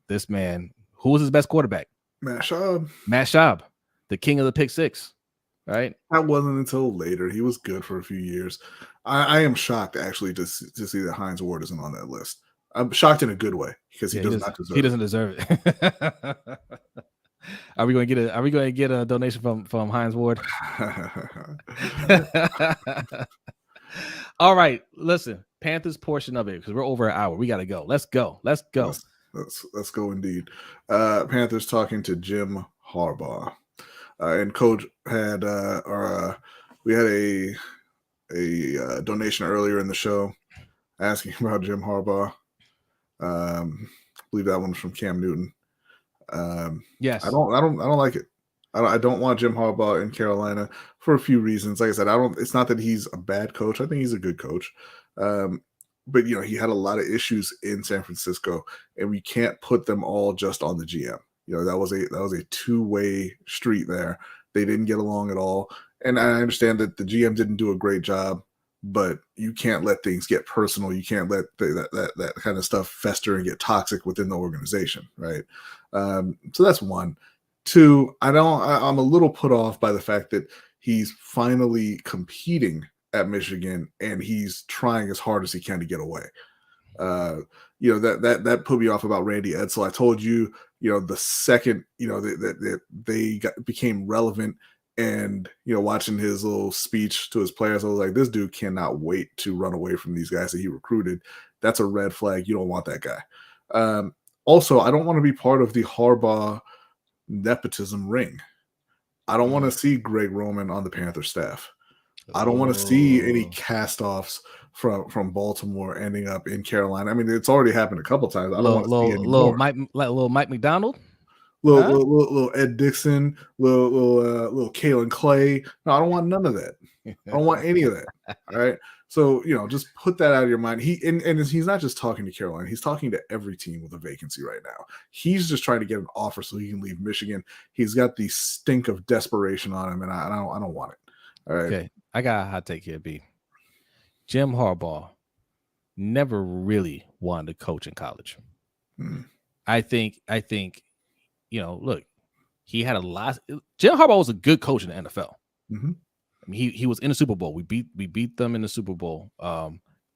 A: This man, who was his best quarterback?
B: Matt Schaub.
A: Matt Schaub, the king of the pick six, right?
B: That wasn't until later. He was good for a few years. I am shocked actually to see that Hines Ward isn't on that list. I'm shocked in a good way because he does not deserve it.
A: He doesn't deserve it. Are we going to get a donation from Hines Ward? All right, listen, Panthers portion of it because we're over an hour. We got to go. Let's go. Let's
B: go indeed. Panthers talking to Jim Harbaugh, and Coach had we had a donation earlier in the show asking about Jim Harbaugh. I believe that one was from Cam Newton.
A: Yes,
B: I don't like it. I don't want Jim Harbaugh in Carolina for a few reasons. Like I said, it's not that he's a bad coach. I think he's a good coach. But he had a lot of issues in San Francisco, and we can't put them all just on the GM. That was a two-way street there. They didn't get along at all. And I understand that the GM didn't do a great job, but you can't let things get personal. You can't let that kind of stuff fester and get toxic within the organization, right? So that's one. Two, I'm a little put off by the fact that he's finally competing at Michigan and he's trying as hard as he can to get away. That put me off about Randy Edsall. I told you, the second, that they became relevant and, watching his little speech to his players, I was like, this dude cannot wait to run away from these guys that he recruited. That's a red flag. You don't want that guy. Also, I don't want to be part of the Harbaugh nepotism ring. I don't want to see Greg Roman on the Panther staff. I don't want to see any cast-offs from Baltimore ending up in Carolina. I mean, it's already happened a couple times. I don't want to see any more.
A: Little Mike McDonald,
B: little Ed Dixon, little Kalen Clay. No, I don't want none of that. I don't want any of that. All right. So, just put that out of your mind. He's not just talking to Carolina. He's talking to every team with a vacancy right now. He's just trying to get an offer so he can leave Michigan. He's got the stink of desperation on him, and I don't want it. All right.
A: Okay. I got a hot take here, B. Jim Harbaugh never really wanted to coach in college. I think, look, he had a lot. Jim Harbaugh was a good coach in the NFL.
B: Mm-hmm.
A: I mean, he was in the Super Bowl. We beat them in the Super Bowl.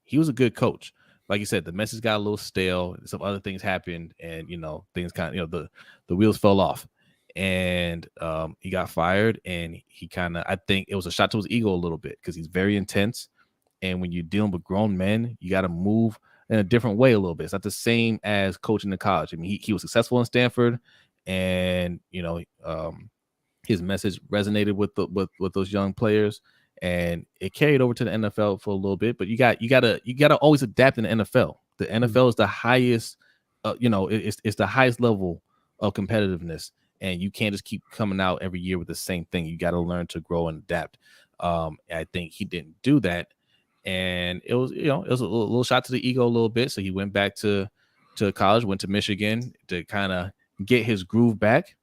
A: He was a good coach. Like you said, the message got a little stale. Some other things happened, and things kind of the wheels fell off, and he got fired. And he I think it was a shot to his ego a little bit because he's very intense. And when you're dealing with grown men, you got to move in a different way a little bit. It's not the same as coaching in college. I mean, he was successful in Stanford, and his message resonated with those young players, and it carried over to the NFL for a little bit. But you gotta always adapt in the NFL. The NFL is the highest, it's the highest level of competitiveness, and you can't just keep coming out every year with the same thing. You got to learn to grow and adapt. I think he didn't do that, and it was a little shot to the ego a little bit. So he went back to college, went to Michigan to kind of get his groove back.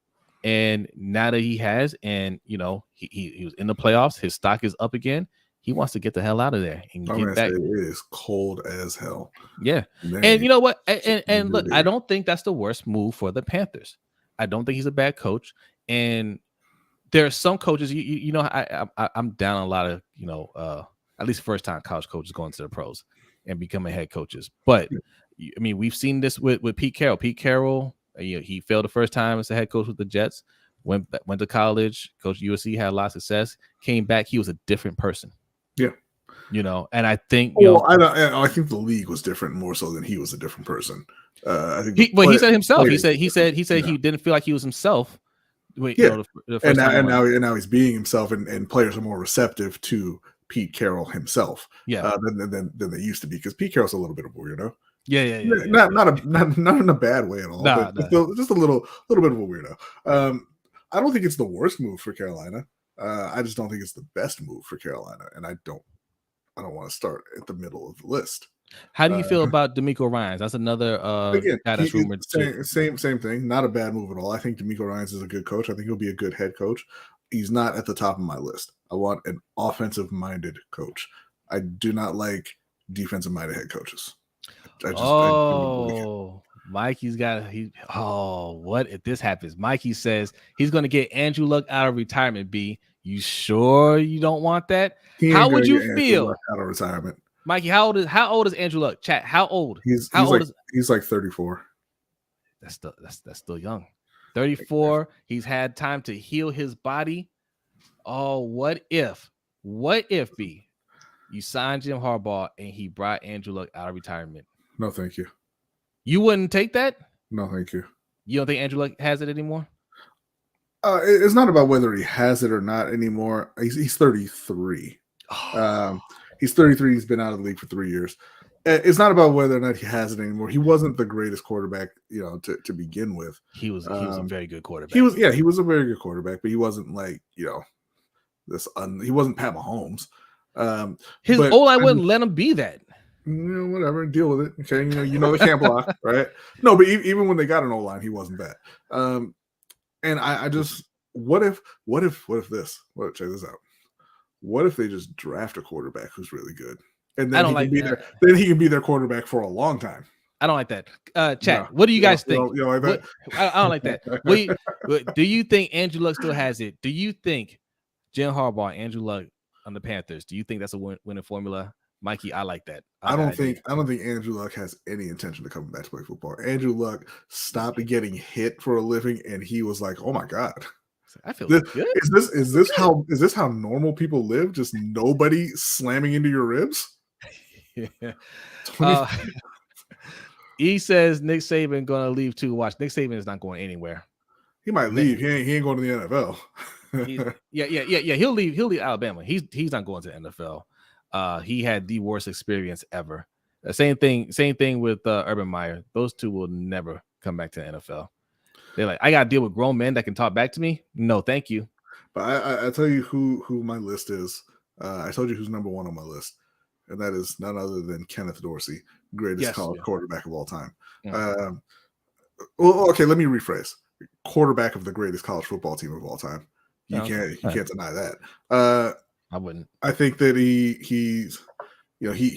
A: And now that he has, and he was in the playoffs, his stock is up again. He wants to get the hell out of there and get back.
B: It is cold as hell.
A: Yeah, and you know what? And look, I don't think that's the worst move for the Panthers. I don't think he's a bad coach. And there are some coaches, I'm down on a lot of at least first time college coaches going to the pros and becoming head coaches. But I mean, we've seen this with Pete Carroll. Pete Carroll. He failed the first time as a head coach with the Jets. Went to college, coached USC, had a lot of success. Came back, he was a different person.
B: Yeah,
A: and I think.
B: I think the league was different more so than he was a different person. I think.
A: He said himself. He said he didn't feel like he was himself.
B: The first time now he's being himself, and players are more receptive to Pete Carroll himself. Than they used to be, because Pete Carroll's a little bit of a weirdo.
A: Yeah.
B: Not in a bad way at all. But just a little bit of a weirdo. I don't think it's the worst move for Carolina. I just don't think it's the best move for Carolina, and I don't want to start at the middle of the list.
A: How do you feel about D'Amico Ryans? That's another
B: Again,
A: guy that's rumored to.
B: same thing. Not a bad move at all. I think D'Amico Ryans is a good coach. I think he'll be a good head coach. He's not at the top of my list. I want an offensive-minded coach. I do not like defensive-minded head coaches.
A: Mikey's got what if this happens? Mikey says he's going to get Andrew Luck out of retirement. B, you sure you don't want that? How would you feel
B: out of retirement?
A: Mikey, how old is Andrew Luck? Chat, how old?
B: He's like 34.
A: That's still young. 34. He's had time to heal his body. Oh, what if B, you signed Jim Harbaugh and he brought Andrew Luck out of retirement?
B: No, thank you.
A: You wouldn't take that?
B: No, thank you.
A: You don't think Andrew Luck has it anymore?
B: It's not about whether he has it or not anymore. He's 33. He's 33. He's been out of the league for 3 years. It's not about whether or not he has it anymore. He wasn't the greatest quarterback, to begin with.
A: He was a very good quarterback.
B: He was a very good quarterback, but he wasn't like, he wasn't Pat Mahomes.
A: His O-line wouldn't let him be that.
B: Whatever, deal with it. Okay, they can't block, right? No, but even when they got an O-line, he wasn't that. And I just, what if this? Check this out. What if they just draft a quarterback who's really good, and then he can be their quarterback for a long time?
A: I don't like that. Chat. What do you guys think?
B: You like that?
A: I don't like that. Do you think Andrew Luck still has it? Do you think Jim Harbaugh, Andrew Luck on the Panthers? Do you think that's a winning formula? Mikey, I like that.
B: I don't think Andrew Luck has any intention of coming back to play football. Andrew Luck stopped getting hit for a living, and he was like, "Oh my god,
A: I feel good."
B: Is this how normal people live? Just nobody slamming into your ribs.
A: Yeah. He says Nick Saban gonna leave too. Watch, Nick Saban is not going anywhere.
B: He might leave. He ain't going to the NFL.
A: Yeah. He'll leave Alabama. He's not going to the NFL. He had the worst experience ever. Same thing with Urban Meyer. Those two will never come back to the NFL. They're like, I got to deal with grown men that can talk back to me. No, thank you.
B: But I tell you who my list is. I told you who's number one on my list, and that is none other than Kenneth Dorsey, greatest college quarterback of all time.
A: Mm-hmm.
B: Well, okay, let me rephrase. Quarterback of the greatest college football team of all time. You can't deny that.
A: I wouldn't.
B: I think that he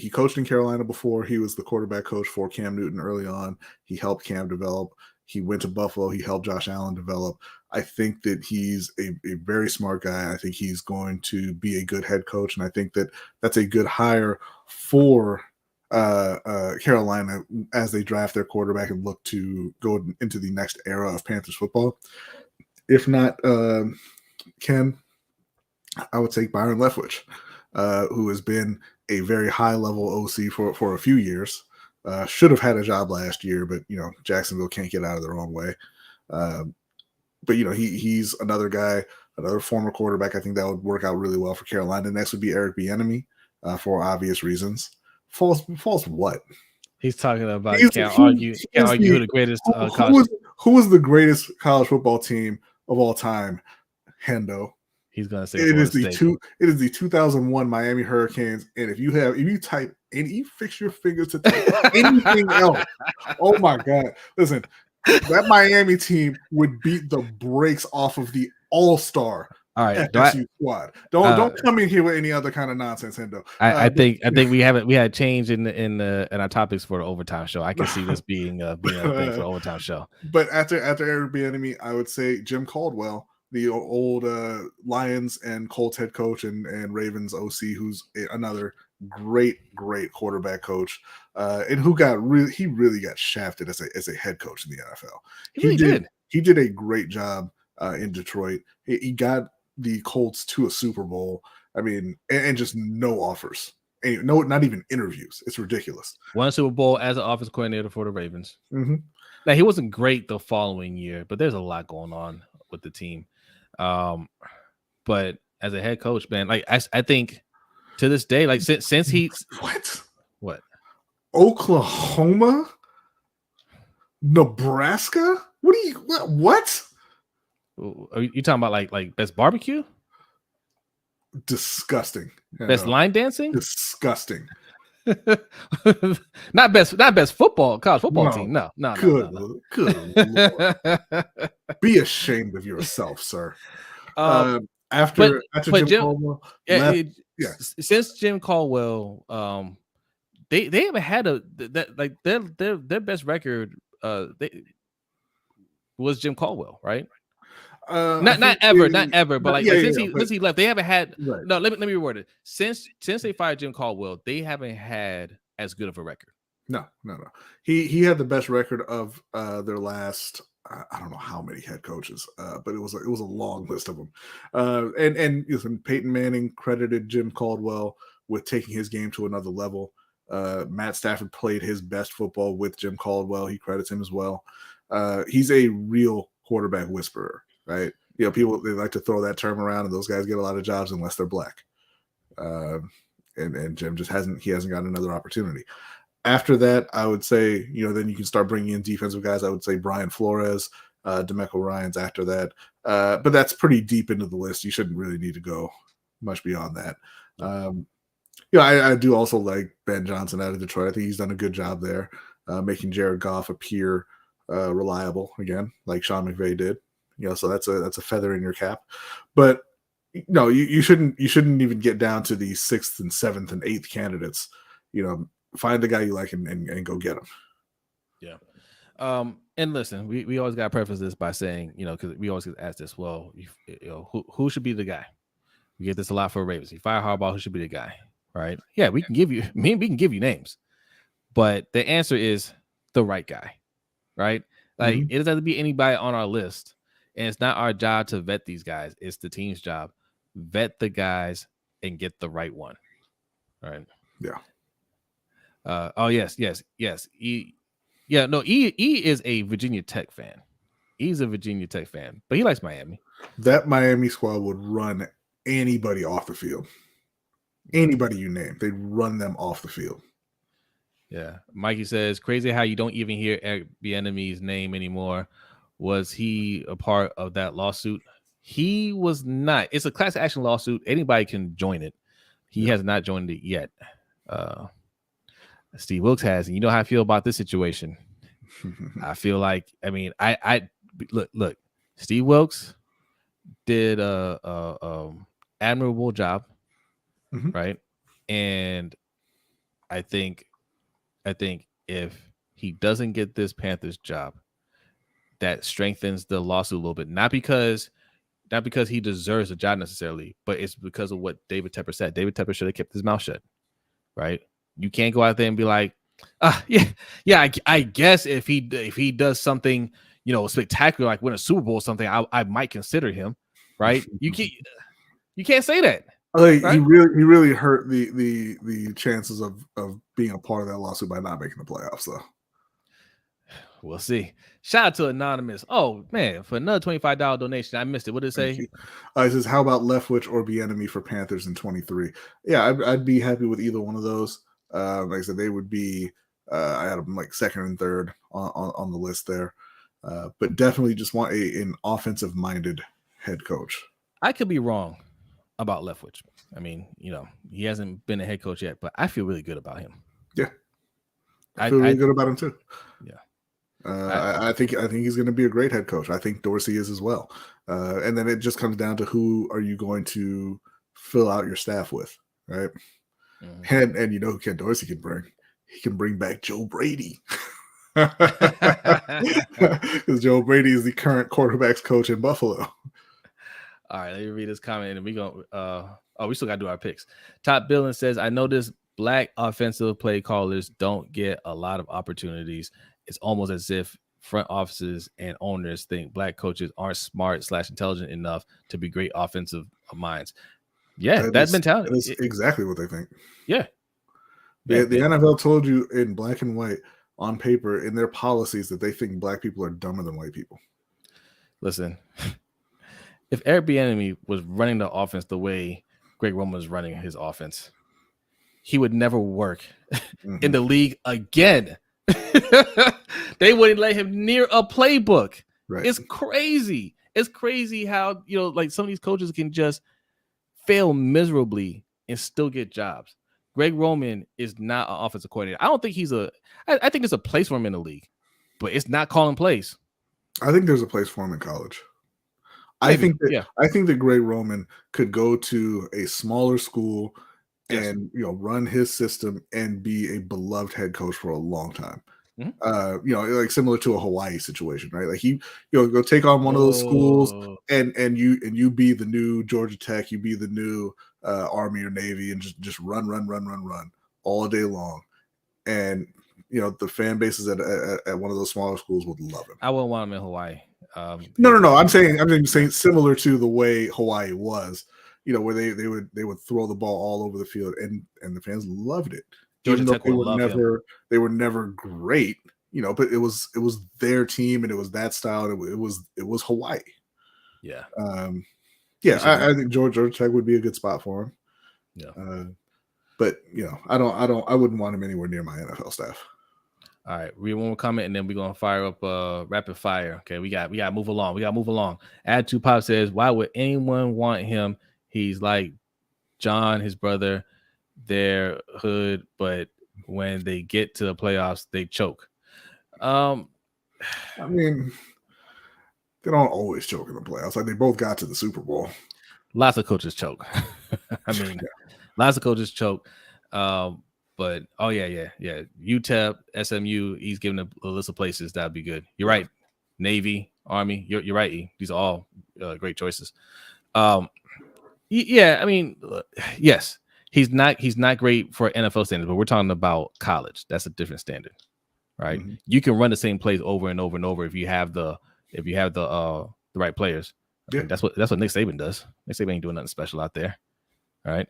B: coached in Carolina before. He was the quarterback coach for Cam Newton early on. He helped Cam develop. He went to Buffalo. He helped Josh Allen develop. I think that he's a very smart guy. I think he's going to be a good head coach, and I think that that's a good hire for Carolina as they draft their quarterback and look to go into the next era of Panthers football. If not Ken, I would take Byron Leftwich, who has been a very high-level OC for a few years. Should have had a job last year, but Jacksonville can't get out of their own way. But he's another guy, another former quarterback. I think that would work out really well for Carolina. Next would be Eric Bieniemy, for obvious reasons. False what?
A: He's talking about he can't argue who the greatest
B: who was the greatest college football team of all time. Hendo.
A: He's gonna say
B: it is the 2001 Miami Hurricanes, and if you type and you fix your fingers to type anything else, oh my god! Listen, that Miami team would beat the brakes off of the All-Star FSU squad. Don't come in here with any other kind of nonsense, Hendo.
A: I think we had a change in our topics for the overtime show. I can see this being a thing for the overtime show.
B: But after Eric Bieniemy, I would say Jim Caldwell, the old Lions and Colts head coach and Ravens OC, who's another great quarterback coach, and who really got shafted as a head coach in the NFL. He did a great job in Detroit. He got the Colts to a Super Bowl. I mean, and just no offers. No, not even interviews. It's ridiculous.
A: Won Super Bowl as an offensive coordinator for the Ravens.
B: Mm-hmm.
A: Now, he wasn't great the following year, but there's a lot going on with the team. But as a head coach, man, like I think to this day, like since he's what
B: Oklahoma, Nebraska, what?
A: Are you talking about like best barbecue?
B: Disgusting.
A: Best line dancing?
B: Disgusting.
A: not best football, college football
B: No.
A: team. No.
B: Good Lord. Be ashamed of yourself, sir. After Jim Caldwell left,
A: since Jim Caldwell, they haven't had their best record. Was Jim Caldwell, right? Not ever, but since he left, they haven't had. Right. No, let me reword it. Since they fired Jim Caldwell, they haven't had as good of a record.
B: No. He had the best record of their last. I don't know how many head coaches, but it was a long list of them. And listen, Peyton Manning credited Jim Caldwell with taking his game to another level. Matt Stafford played his best football with Jim Caldwell. He credits him as well. He's a real quarterback whisperer, right? People, they like to throw that term around, and those guys get a lot of jobs unless they're black. And Jim just hasn't gotten another opportunity. After that, I would say, then you can start bringing in defensive guys. I would say Brian Flores, DeMeco Ryans after that. But that's pretty deep into the list. You shouldn't really need to go much beyond that. I do also like Ben Johnson out of Detroit. I think he's done a good job there, making Jared Goff appear reliable again, like Sean McVay did. So that's a feather in your cap. But no, you shouldn't even get down to the 6th and 7th and 8th candidates. Find the guy you like and go get him.
A: Yeah. And listen, we always got to preface this by saying, because we always get asked this, well, who should be the guy? We get this a lot for Ravens. You fire Harbaugh, who should be the guy? Right? Yeah, we can give you names, but the answer is the right guy, right? Like it doesn't have to be anybody on our list, and it's not our job to vet these guys. It's the team's job. Vet the guys and get the right one. All right.
B: Yeah.
A: Yes. E is a Virginia Tech fan. He's a Virginia Tech fan, but he likes Miami.
B: That Miami squad would run anybody off the field. Anybody you name, they'd run them off the field.
A: Yeah. Mikey says, crazy how you don't even hear Eric Bieniemy's name anymore. Was he a part of that lawsuit? He was not. It's a class action lawsuit. Anybody can join it. He has not joined it yet. Steve Wilkes has, and you know how I feel about this situation. I feel like, I look, Steve Wilkes did a admirable job, right? And I think if he doesn't get this Panthers job, that strengthens the lawsuit a little bit. Not because he deserves a job necessarily, but it's because of what David Tepper said. David Tepper should have kept his mouth shut, right? You can't go out there and be like, I guess if he does something, spectacular, like win a Super Bowl or something, I might consider him, right? You can't say that.
B: Right? He really hurt the chances of being a part of that lawsuit by not making the playoffs, though.
A: We'll see. Shout out to Anonymous. Oh man, for another $25 donation. I missed it. What did it say?
B: It says, how about Leftwich or Bieniemy for Panthers in 23? Yeah, I'd be happy with either one of those. Like I said, they would be. I had them like second and third on the list there, but definitely just want an offensive-minded head coach.
A: I could be wrong about Leftwich. He hasn't been a head coach yet, but I feel really good about him.
B: Yeah, I feel really good about him too.
A: Yeah.
B: I think he's going to be a great head coach. I think Dorsey is as well. And then it just comes down to who are you going to fill out your staff with, right? Mm-hmm. And you know who Ken Dorsey can bring? He can bring back Joe Brady. Because Joe Brady is the current quarterback's coach in Buffalo.
A: All right, let me read this comment and we still got to do our picks. Top Billin says, I noticed black offensive play callers don't get a lot of opportunities. It's almost as if front offices and owners think black coaches aren't smart / intelligent enough to be great offensive minds. Yeah, that mentality.
B: That's exactly what they think.
A: Yeah.
B: The NFL told you in black and white on paper in their policies that they think black people are dumber than white people.
A: Listen, if Eric Bieniemy was running the offense the way Greg Roman was running his offense, he would never work in the league again. They wouldn't let him near a playbook.
B: Right.
A: It's crazy. It's crazy how, like some of these coaches can just fail miserably and still get jobs. Greg Roman is not an offensive coordinator. I don't think he's I think there's a place for him in the league, but it's not calling plays.
B: I think there's a place for him in college.
A: Maybe,
B: I think that Greg Roman could go to a smaller school and run his system and be a beloved head coach for a long time. Like similar to a Hawaii situation, right? Like go take on one of those schools and you be the new Georgia Tech, you be the new Army or Navy, and just run all day long. And the fan bases at one of those smaller schools would love him.
A: I wouldn't want him in Hawaii.
B: No. I'm saying similar to the way Hawaii was, where they would throw the ball all over the field, and the fans loved it.
A: Georgia Tech
B: they were never great, but it was their team and it was that style. It was Hawaii.
A: Yeah.
B: I think Georgia Tech would be a good spot for him.
A: Yeah.
B: But I wouldn't want him anywhere near my NFL staff.
A: All right, we want to comment, and then we're gonna fire up rapid fire. Okay, we got to move along. Add to Pop says, why would anyone want him? He's like John, his brother, their hood, but when they get to the playoffs, they choke.
B: I mean, they don't always choke in the playoffs. Like they both got to the Super Bowl.
A: Lots of coaches choke. Lots of coaches choke. But UTEP, SMU, he's giving a list of places that'd be good. You're right. Navy, Army, you're right. E. These are all great choices. Yes, he's not great for NFL standards, but we're talking about college. That's a different standard, right? Mm-hmm. You can run the same plays over and over and over if you have the right players. Yeah. That's what Nick Saban does. Nick Saban ain't doing nothing special out there, right?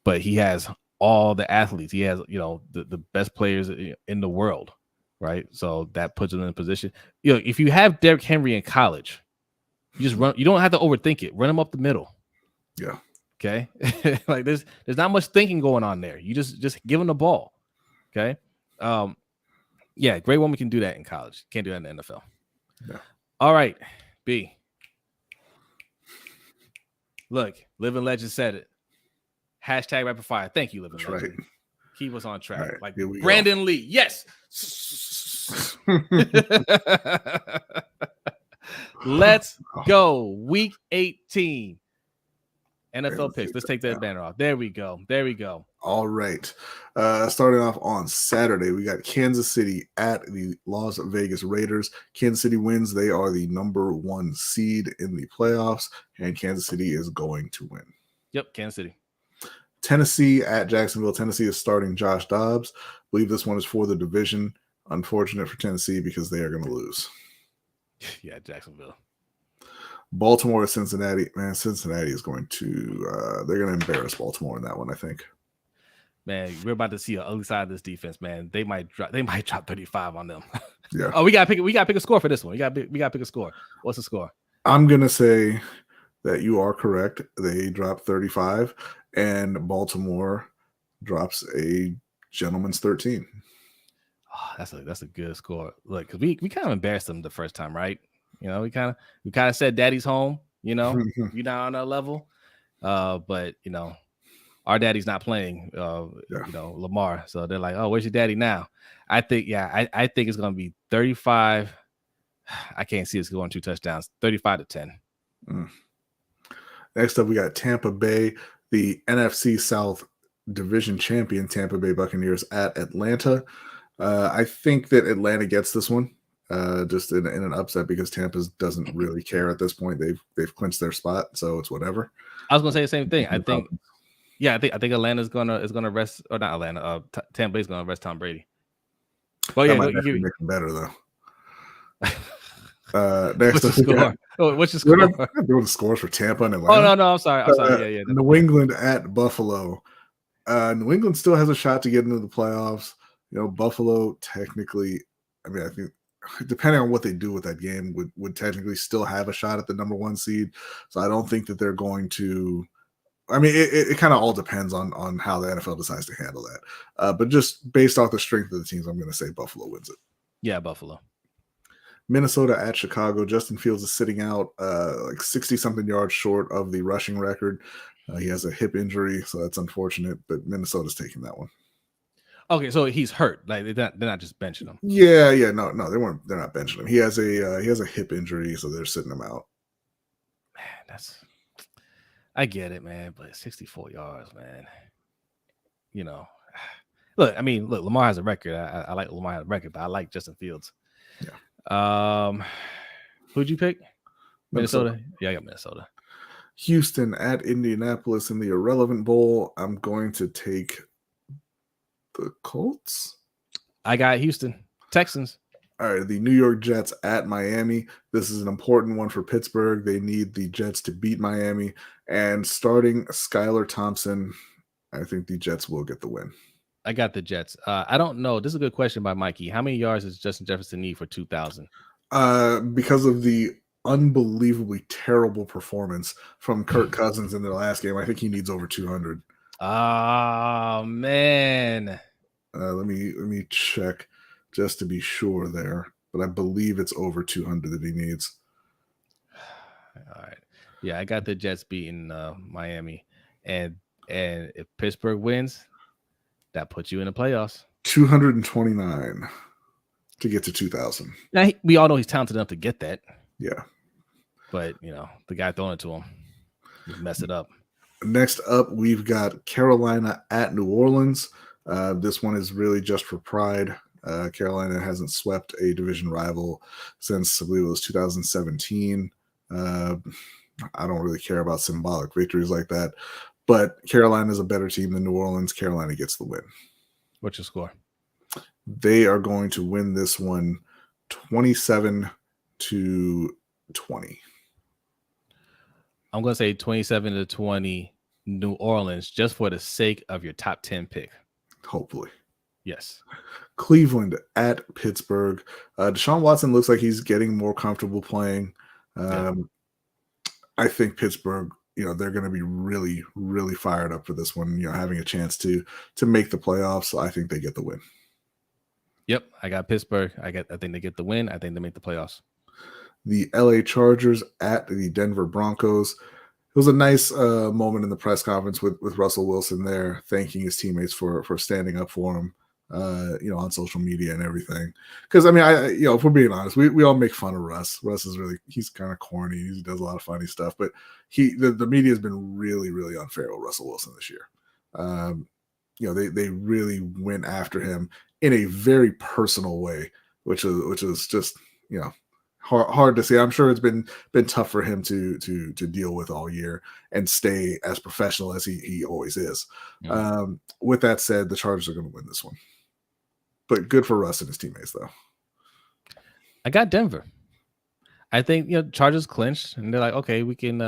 A: But he has all the athletes. He has, the best players in the world, right? So that puts him in a position. If you have Derrick Henry in college, you just run. You don't have to overthink it. Run him up the middle.
B: Yeah.
A: Okay. Like there's not much thinking going on there. You just give him the ball. Okay. Great woman can do that in college. Can't do that in the NFL.
B: Yeah.
A: All right, B. Look, Living Legend said it. Hashtag rapid fire. Thank you, Living Legend. Right. Keep us on track.
B: Right,
A: like Brandon Lee. Yes. Let's go. Week 18. NFL picks. Let's take that banner off. There we go.
B: All right. Starting off on Saturday, we got Kansas City at the Las Vegas Raiders. Kansas City wins. They are the number 1 seed in the playoffs, and Kansas City is going to win.
A: Yep, Kansas City.
B: Tennessee at Jacksonville. Tennessee is starting Josh Dobbs. I believe this one is for the division. Unfortunate for Tennessee because they are going to lose.
A: Yeah, Jacksonville.
B: Baltimore at Cincinnati. Man, Cincinnati is going to they're going to embarrass Baltimore in that one, I think.
A: Man, we're about to see an ugly side of this defense, man. They might drop 35 on them.
B: Yeah.
A: Oh, we gotta pick a score for this one. We gotta pick a score. What's the score?
B: I'm gonna say that you are correct. They drop 35, and Baltimore drops a gentleman's 13.
A: Oh, that's a good score. Look, because we kind of embarrassed them the first time, right? We kind of said daddy's home, you're not on that level. But our daddy's not playing Lamar. So they're like, oh, where's your daddy now? I think it's gonna be 35. I can't see us going 2 touchdowns, 35-10.
B: Next up, we got Tampa Bay, the NFC South division champion, Tampa Bay Buccaneers at Atlanta. I think that Atlanta gets this one. Just in an upset because Tampa doesn't really care at this point. They've clinched their spot, so it's whatever.
A: I was gonna say the same thing. I think Atlanta's gonna rest, or not Atlanta. Tampa Bay's gonna rest Tom Brady.
B: Well, yeah, make them better though.
A: Next, what's the score? What's your score?
B: We're not doing the scores for Tampa and Atlanta.
A: Oh no, I'm sorry. Yeah.
B: New England at Buffalo. New England still has a shot to get into the playoffs. Buffalo technically. I mean, I think, depending on what they do with that game, would technically still have a shot at the number 1 seed. So I don't think that they're going to. I mean, it kind of all depends on how the NFL decides to handle that. But just based off the strength of the teams, I'm going to say Buffalo wins it.
A: Yeah, Buffalo.
B: Minnesota at Chicago. Justin Fields is sitting out like 60-something yards short of the rushing record. He has a hip injury, so that's unfortunate, but Minnesota's taking that one.
A: Okay, so he's hurt. Like they're not just benching him.
B: Yeah, no, they're not benching him. He has a hip injury, so they're sitting him out.
A: Man, I get it, man, but 64 yards, man. You know, look, Lamar has a record. I like Lamar has a record, but I like Justin Fields.
B: Yeah.
A: Who'd you pick? Minnesota? Yeah, I got Minnesota.
B: Houston at Indianapolis in the Irrelevant Bowl. I'm going to take the Colts.
A: I got Houston. Texans.
B: All right, the New York Jets at Miami. This is an important one for Pittsburgh. They need the Jets to beat Miami. And starting Skylar Thompson, I think the Jets will get the win.
A: I got the Jets. I don't know. This is a good question by Mikey. How many yards does Justin Jefferson need for 2,000?
B: Because of the unbelievably terrible performance from Kirk Cousins in their last game, I think he needs over 200.
A: Oh, man.
B: Let me check just to be sure there, but I believe it's over 200 that he needs.
A: All right. Yeah, I got the Jets beating Miami. And if Pittsburgh wins, that puts you in the playoffs.
B: 229 to get to 2,000.
A: Now, we all know he's talented enough to get that.
B: Yeah.
A: But, the guy throwing it to him, just mess it up.
B: Next up, we've got Carolina at New Orleans. This one is really just for pride. Carolina hasn't swept a division rival since, I believe it was 2017. I don't really care about symbolic victories like that, but Carolina is a better team than New Orleans. Carolina gets the win.
A: What's your score?
B: They are going to win this one 27-20.
A: I'm going to say 27-20 New Orleans, just for the sake of your top 10 pick.
B: Hopefully.
A: Yes.
B: Cleveland at Pittsburgh. Deshaun Watson looks like he's getting more comfortable playing. I think Pittsburgh, they're going to be really, really fired up for this one, having a chance to make the playoffs. So I think they get the win.
A: Yep, I got Pittsburgh. I think they get the win. I think they make the playoffs.
B: The LA Chargers at the Denver Broncos. It was a nice moment in the press conference with Russell Wilson there, thanking his teammates for standing up for him, on social media and everything. Because if we're being honest, we all make fun of Russ. Russ is he's kind of corny. He does a lot of funny stuff, but the media has been really, really unfair with Russell Wilson this year. They really went after him in a very personal way, which is just hard to see. I'm sure it's been tough for him to deal with all year and stay as professional as he always is. Mm-hmm. With that said, the Chargers are going to win this one, but good for Russ and his teammates though.
A: I got Denver. I think Chargers clinched and they're like, okay, we can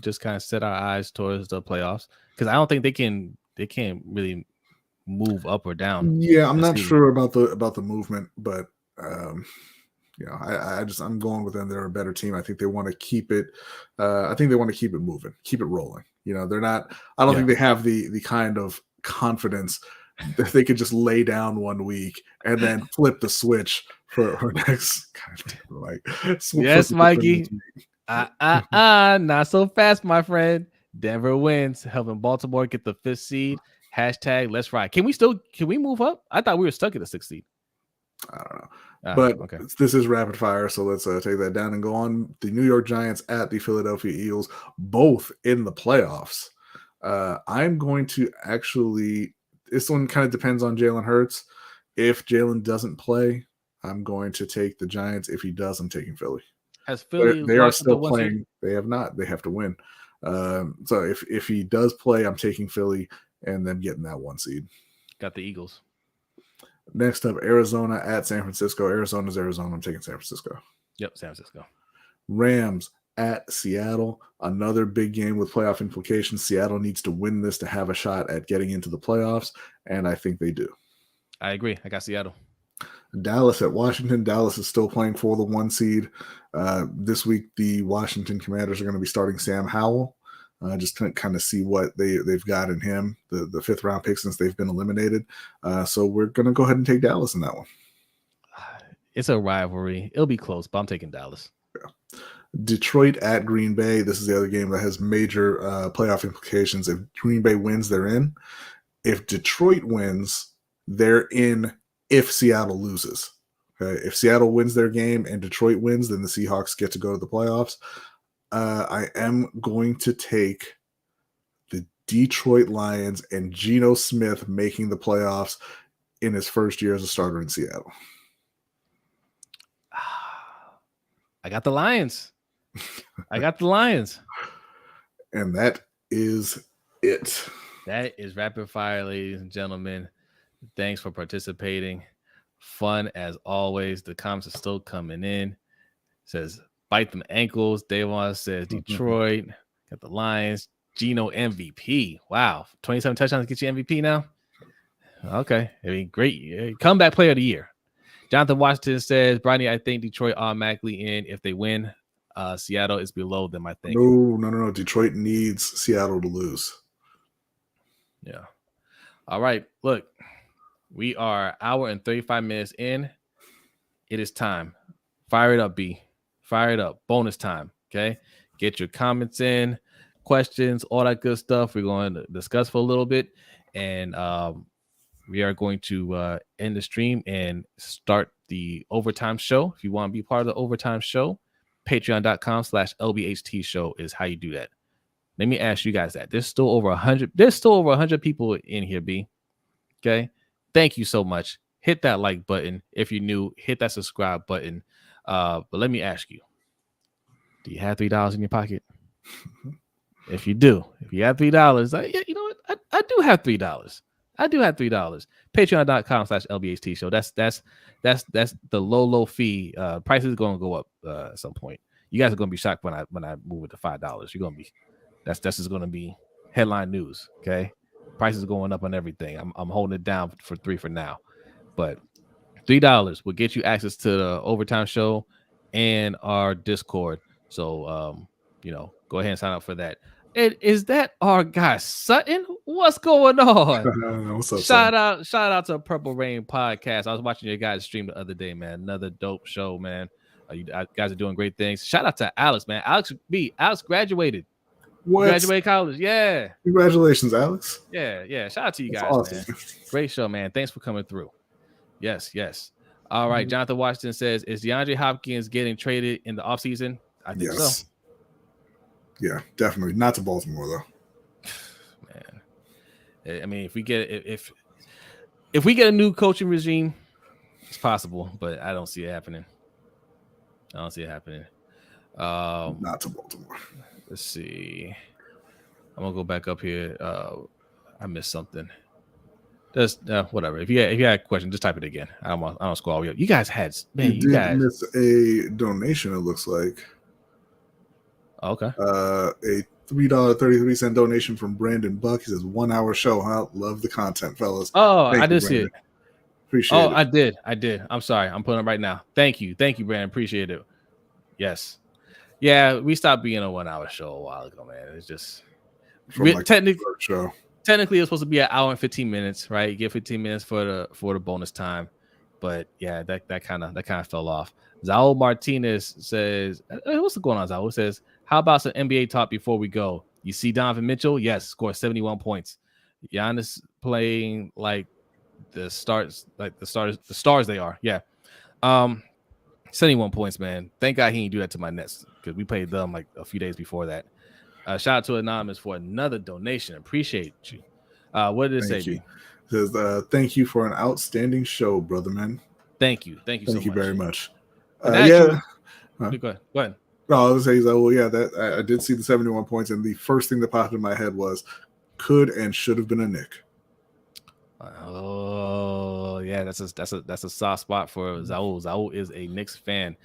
A: just kind of set our eyes towards the playoffs, because I don't think they can't really move up or down.
B: Yeah, I'm not sure about the movement, but I'm going with them. They're a better team. I think they want to keep it. I think they want to keep it moving, keep it rolling. They're not. I don't think they have the kind of confidence that they could just lay down one week and then flip the switch for next.
A: Yes, Mikey. Not so fast, my friend. Denver wins, helping Baltimore get the 5th seed. # let's ride. Can we move up? I thought we were stuck at the 6th seed.
B: I don't know. But okay. This is rapid fire, so let's take that down and go on. The New York Giants at the Philadelphia Eagles, both in the playoffs. I'm going to this one kind of depends on Jalen Hurts. If Jalen doesn't play, I'm going to take the Giants. If he does, I'm taking Philly.
A: Has Philly?
B: They are still playing. They have not. They have to win. So if he does play, I'm taking Philly and then getting that 1 seed.
A: Got the Eagles.
B: Next up, Arizona at San Francisco. Arizona's Arizona. I'm taking San Francisco.
A: Yep, San Francisco.
B: Rams at Seattle. Another big game with playoff implications. Seattle needs to win this to have a shot at getting into the playoffs, and I think they do.
A: I agree. I got Seattle.
B: Dallas at Washington. Dallas is still playing for the 1 seed. This week, the Washington Commanders are going to be starting Sam Howell. Just to kind of see what they've got in him, the 5th round pick since they've been eliminated. So we're going to go ahead and take Dallas in that one.
A: It's a rivalry. It'll be close, but I'm taking Dallas.
B: Yeah. Detroit at Green Bay. This is the other game that has major playoff implications. If Green Bay wins, they're in. If Detroit wins, they're in if Seattle loses. Okay? If Seattle wins their game and Detroit wins, then the Seahawks get to go to the playoffs. I am going to take the Detroit Lions and Geno Smith making the playoffs in his first year as a starter in Seattle.
A: I got the Lions. I got the Lions.
B: And that is it.
A: That is rapid fire, ladies and gentlemen. Thanks for participating. Fun as always. The comments are still coming in. It says bite them ankles. Davon says Detroit. Got the Lions. Geno MVP. Wow. 27 touchdowns to get you MVP now. Okay. I mean, great. Comeback player of the year. Jonathan Washington says, Brodny, I think Detroit automatically in if they win. Seattle is below them, I think.
B: No. Detroit needs Seattle to lose.
A: Yeah. All right. Look, we are an hour and 35 minutes in. It is time. Fire it up, B. Fire it up. Bonus time. Okay. Get your comments in, questions, all that good stuff. We're going to discuss for a little bit. And we are going to end the stream and start the overtime show. If you want to be part of the overtime show, patreon.com/LBHTShow is how you do that. Let me ask you guys that. There's still over 100. There's still over 100 people in here, B. Okay. Thank you so much. Hit that like button. If you're new, hit that subscribe button. But let me ask you, do you have $3 in your pocket? If you do, if you have $3, yeah, you know what? I do have $3. I do have $3. Patreon.com/LBHTShow. That's the low fee. Price is going to go up at some point. You guys are going to be shocked when I move it to $5. You're going to be that's just going to be headline news. Okay, prices going up on everything. I'm holding it down for $3 for now, but $3 will get you access to the overtime show and our Discord. So go ahead and sign up for that. Is that our guy Sutton? What's going on?
B: What's up,
A: shout out to Purple Rain Podcast. I was watching your guys stream the other day, man. Another dope show, man. You guys are doing great things. Shout out to Alex, man. Alex graduated.
B: What?
A: Graduated college. Yeah.
B: Congratulations, Alex.
A: Yeah. Shout out to you
B: That's
A: guys,
B: awesome.
A: man. Great show, man. Thanks for coming through. Yes. All right. Jonathan Washington says, is DeAndre Hopkins getting traded in the offseason? I think so.
B: Yeah, definitely. Not to Baltimore, though.
A: Man. I mean, if we get a new coaching regime, it's possible, but I don't see it happening. Not to
B: Baltimore.
A: Let's see. I'm gonna go back up here. I missed something. Just whatever. If you had a question, just type it again. I don't scroll all the way up. You guys had
B: you guys miss a donation. It looks like.
A: Okay.
B: A $3.33 donation from Brandon Buck. He says 1 hour show. Huh? Love the content, fellas.
A: Oh, I did see it.
B: Appreciate it.
A: Oh, I did. I'm sorry. I'm putting it right now. Thank you, Brandon. Appreciate it. Yes. Yeah, we stopped being a 1 hour show a while ago, man. It's just technically it's supposed to be an hour and 15 minutes, right? You get 15 minutes for the bonus time. But yeah, that kind of fell off. Zaul Martinez says, what's going on, Zaul? It says, how about some NBA talk before we go? You see Donovan Mitchell? Yes, scored 71 points. Giannis playing like the stars they are. Yeah. 71 points, man. Thank God he didn't do that to my Nets because we played them like a few days before that. Shout out to Anonymous for another donation. Appreciate you. What did it say?
B: It says, thank you for an outstanding show, brother, man.
A: Thank you so much.
B: Thank you very much.
A: Go ahead.
B: No, I was saying, that I did see the 71 points, and the first thing that popped in my head was could and should have been a Knick.
A: Oh yeah, that's a soft spot for Zaul. Zaul is a Knicks fan.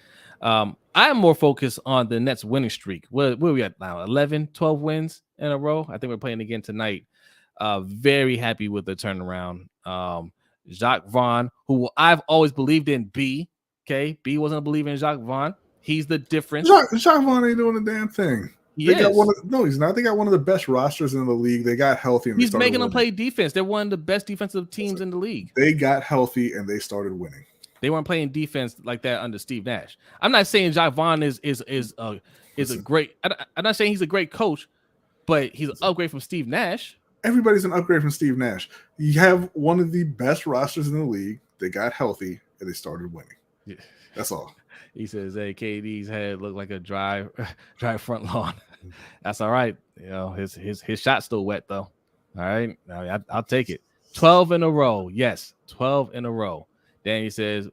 A: I am more focused on the Nets winning streak. Where are we at now? 11, 12 wins in a row. I think we're playing again tonight. Very happy with the turnaround. Jacques Vaughn, who I've always believed in. B wasn't a believer in Jacques Vaughn. He's the difference.
B: Jacques Vaughn ain't doing a damn thing. He's not. They got one of the best rosters in the league. They got healthy. And
A: he's making them play defense. They're one of the best defensive teams in the league.
B: They got healthy and they started winning.
A: They weren't playing defense like that under Steve Nash. I'm not saying Javon is a great. I'm not saying he's a great coach, but he's an upgrade from Steve Nash.
B: Everybody's an upgrade from Steve Nash. You have one of the best rosters in the league. They got healthy and they started winning.
A: Yeah.
B: That's all.
A: He says, "Hey, KD's head looked like a dry front lawn." That's all right. You know, his shot's still wet though. All right, I'll take it. 12 in a row. Yes, 12 in a row. Then he says,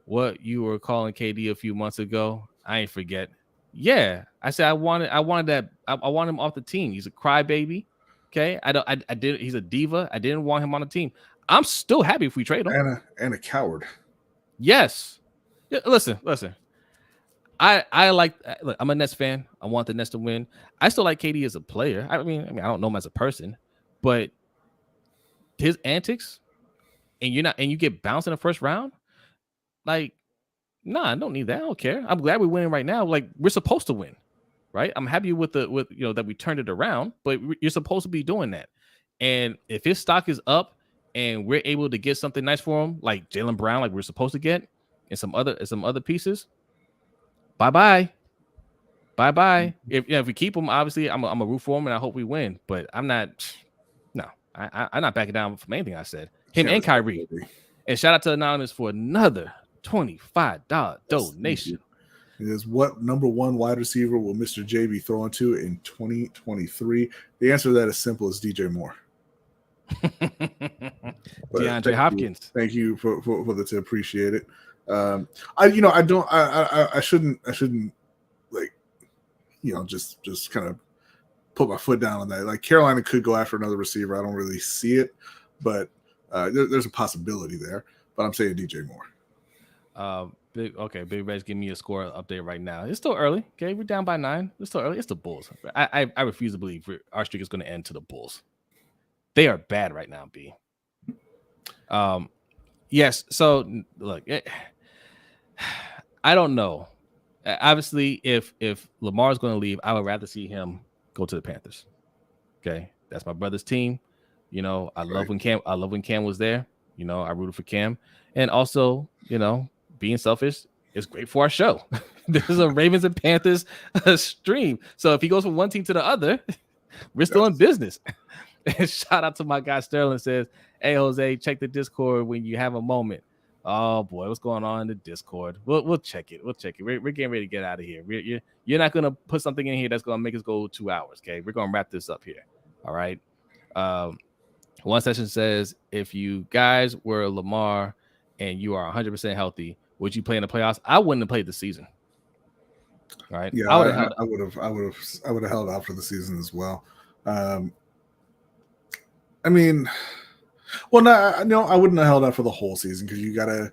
A: "What you were calling KD a few months ago, I ain't forget." Yeah, I said I wanted that. I want him off the team. He's a crybaby. Okay, I did. He's a diva. I didn't want him on the team. I'm still happy if we trade him.
B: And a coward.
A: Yes. Yeah, listen. I like. Look, I'm a Nets fan. I want the Nets to win. I still like KD as a player. I mean, I don't know him as a person, but his antics, and you get bounced in the first round, like, nah, I don't need that. I don't care. I'm glad we're winning right now. Like, we're supposed to win, right? I'm happy with that we turned it around, but you're supposed to be doing that. And if his stock is up and we're able to get something nice for him, like Jaylen Brown, like we're supposed to get, and some other pieces, bye. If we keep him, obviously I'm a root for him and I hope we win. But I'm not. No, I'm not backing down from anything I said. Him and Kyrie. And shout out to Anonymous for another $25 donation.
B: It is, what number one wide receiver will Mr. J be throwing to in 2023? The answer to that is simple as DJ Moore.
A: DeAndre Hopkins.
B: Thank you for the to appreciate it. I shouldn't like, just kind of put my foot down on that. Like, Carolina could go after another receiver. I don't really see it, but there's a possibility there. But I'm saying DJ Moore.
A: Big Red's giving me a score update right now. It's still early. Okay, we're down by 9. It's still early. It's the Bulls. I refuse to believe our streak is going to end to the Bulls. They are bad right now, B. Yes. So look, I don't know. Obviously, if Lamar's going to leave, I would rather see him go to the Panthers. Okay, that's my brother's team. You know, I love when Cam was there. You know, I rooted for Cam, and also, you know, being selfish is great for our show. This is a Ravens and Panthers stream, so if he goes from one team to the other, we're still in business. And shout out to my guy Sterling, says, "Hey Jose, check the Discord when you have a moment." Oh boy, what's going on in the Discord? We'll check it. We're getting ready to get out of here. You're not gonna put something in here that's gonna make us go 2 hours. Okay, we're gonna wrap this up here. All right. One session says, if you guys were Lamar and you are 100% healthy, would you play in the playoffs? I wouldn't have played the season. All right.
B: Yeah, I would have held out for the season as well. I mean, well, no, I wouldn't have held out for the whole season because you gotta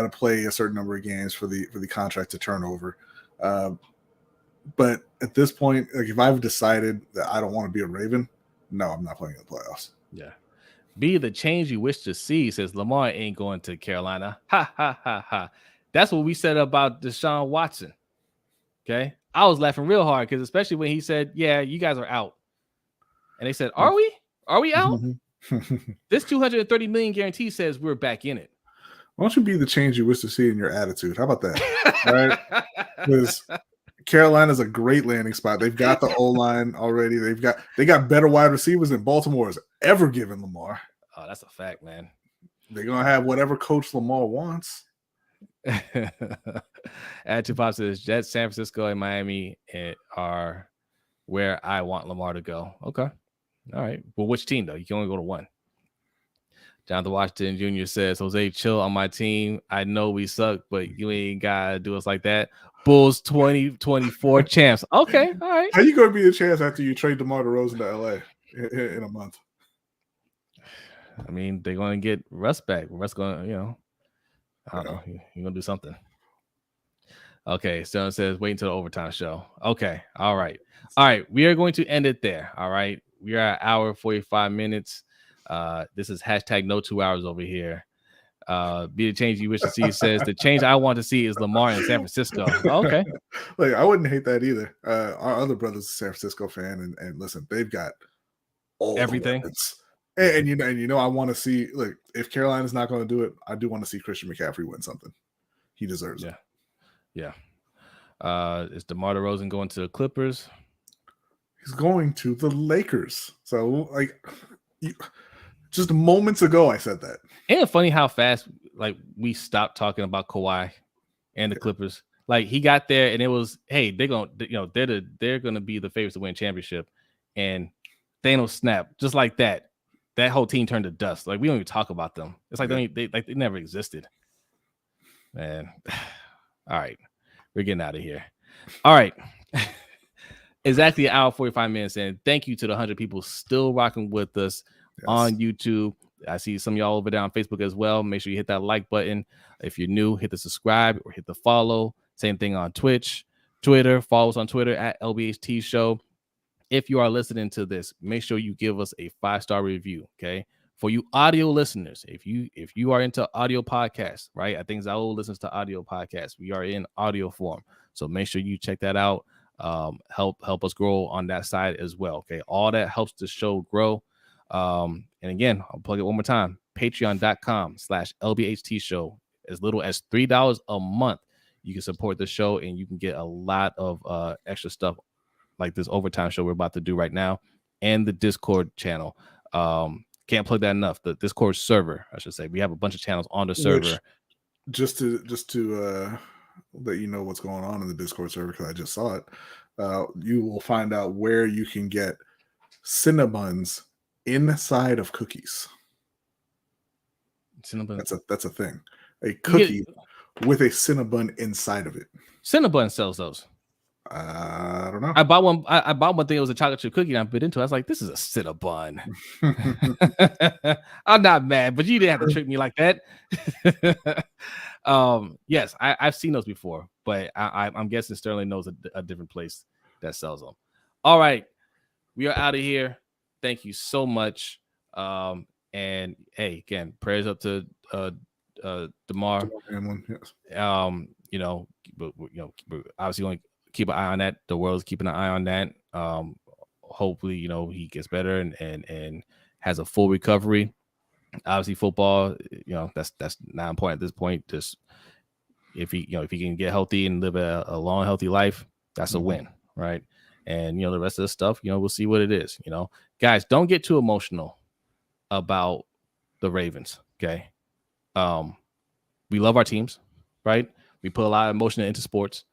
B: play a certain number of games for the contract to turn over. But at this point, like, if I've decided that I don't want to be a Raven, no, I'm not playing in the playoffs.
A: Yeah. Be the change you wish to see, says Lamar ain't going to Carolina. Ha ha ha ha. That's what we said about Deshaun Watson. Okay. I was laughing real hard because especially when he said, "Yeah, you guys are out." And they said, "Are we? Are we out?" This $230 million guarantee says we're back in it.
B: Why don't you be the change you wish to see in your attitude? How about that? All right. Because Carolina's a great landing spot. They've got the O-line already. They got better wide receivers than Baltimore has ever given Lamar.
A: Oh, that's a fact, man.
B: They're gonna have whatever coach Lamar wants.
A: Pop says Jets, San Francisco, and Miami are where I want Lamar to go. Okay. All right. Well, which team though? You can only go to one. Jonathan Washington Jr. says, Jose, chill on my team. I know we suck, but you ain't gotta do us like that. Bulls 2024 champs. Okay, all right.
B: How you gonna be a chance after you trade DeMar DeRozan to LA in a month?
A: I mean, they're gonna get Russ back. Russ gonna, I don't know. You're gonna do something. Okay, Sterling says, wait until the overtime show. Okay, all right. We are going to end it there. All right. We are at 1 hour 45 minutes. This is hashtag no 2 hours over here. Be the change you wish to see. Says the change I want to see is Lamar in San Francisco. Okay.
B: Like, I wouldn't hate that either. Our other brother's a San Francisco fan, and listen, they've got all
A: everything.
B: And I want to see, like, if Carolina's not going to do it, I do want to see Christian McCaffrey win something. He deserves it.
A: Yeah. Is DeMar DeRozan going to the Clippers?
B: He's going to the Lakers. So, like, just moments ago, I said that.
A: Ain't it funny how fast like we stopped talking about Kawhi and the Clippers? Like he got there and it was, hey, they're gonna be the favorites to win championship, and Thanos snapped just like that. That whole team turned to dust. Like we don't even talk about them. It's like they never existed. Man, all right, we're getting out of here. All right. Exactly an hour 45 minutes in. Thank you to the 100 people still rocking with us on YouTube. I see some of y'all over there on Facebook as well. Make sure you hit that like button. If you're new, hit the subscribe or hit the follow. Same thing on Twitch, Twitter. Follow us on Twitter at LBHTShow. If you are listening to this, make sure you give us a 5-star review. Okay. For you audio listeners, if you are into audio podcasts, right? I think Zaul listens to audio podcasts. We are in audio form. So make sure you check that out. Help us grow on that side as well. Okay. All that helps the show grow. And again, I'll plug it one more time. Patreon.com/LBHTShow. As little as $3 a month, you can support the show and you can get a lot of extra stuff like this overtime show we're about to do right now, and the Discord channel. Can't plug that enough. The Discord server, I should say. We have a bunch of channels on the server.
B: Just to let you know what's going on in the Discord server, because I just saw it. You will find out where you can get Cinnabuns inside of cookies.
A: Cinnabon.
B: That's a thing. A cookie with a Cinnabon inside of it. Cinnabon
A: sells those.
B: I don't know.
A: I bought one. I bought one thing. It was a chocolate chip cookie. And I bit into it. I was like, "This is a Cinnabon." I'm not mad, but you didn't have to trick me like that. Yes, I've seen those before, but I'm guessing Sterling knows a different place that sells them. All right, we are out of here. Thank you so much. And hey, again, prayers up to Damar
B: Hamlin. Yes.
A: Obviously, going to keep an eye on that. The world's keeping an eye on that. Hopefully, he gets better and has a full recovery. Obviously, football, that's not important at this point. Just if he can get healthy and live a long, healthy life, that's a win, right? And the rest of the stuff, we'll see what it is. Guys, don't get too emotional about the Ravens. Okay, we love our teams, right? We put a lot of emotion into sports,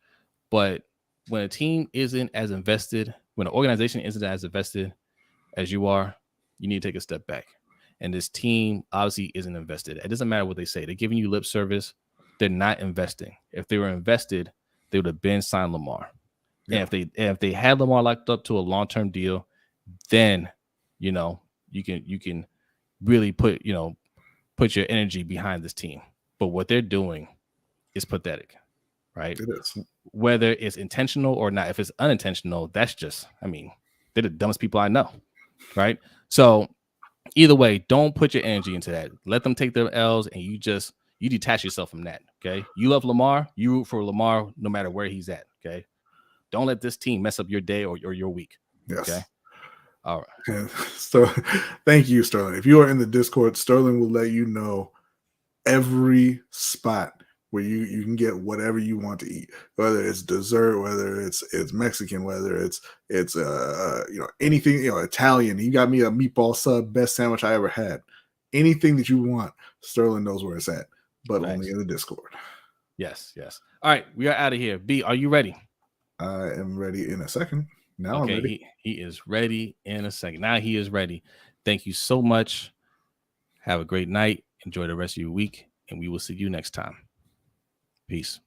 A: but when a team isn't as invested, when an organization isn't as invested as you are, you need to take a step back. And this team obviously isn't invested. It doesn't matter what they say. They're giving you lip service. They're not investing. If they were invested, they would have been signed Lamar. Yeah. And if they had Lamar locked up to a long-term deal, then you can really put your energy behind this team. But what they're doing is pathetic, right?
B: It is.
A: Whether it's intentional or not. If it's unintentional, that's just, they're the dumbest people I know, right? So either way, don't put your energy into that. Let them take their L's, and you detach yourself from that, okay? You love Lamar. You root for Lamar no matter where he's at, okay? Don't let this team mess up your day or your week,
B: yes.
A: Okay? All right.
B: Yeah. So thank you, Sterling. If you are in the Discord, Sterling will let you know every spot where you can get whatever you want to eat, whether it's dessert, whether it's Mexican, whether it's anything, Italian. He got me a meatball sub, best sandwich I ever had. Anything that you want, Sterling knows where it's at, but only in the Discord.
A: Yes. All right, we are out of here. B, are you ready?
B: I am ready in a second. Now I'm ready.
A: He is ready in a second. Now he is ready. Thank you so much. Have a great night. Enjoy the rest of your week, and we will see you next time. Peace.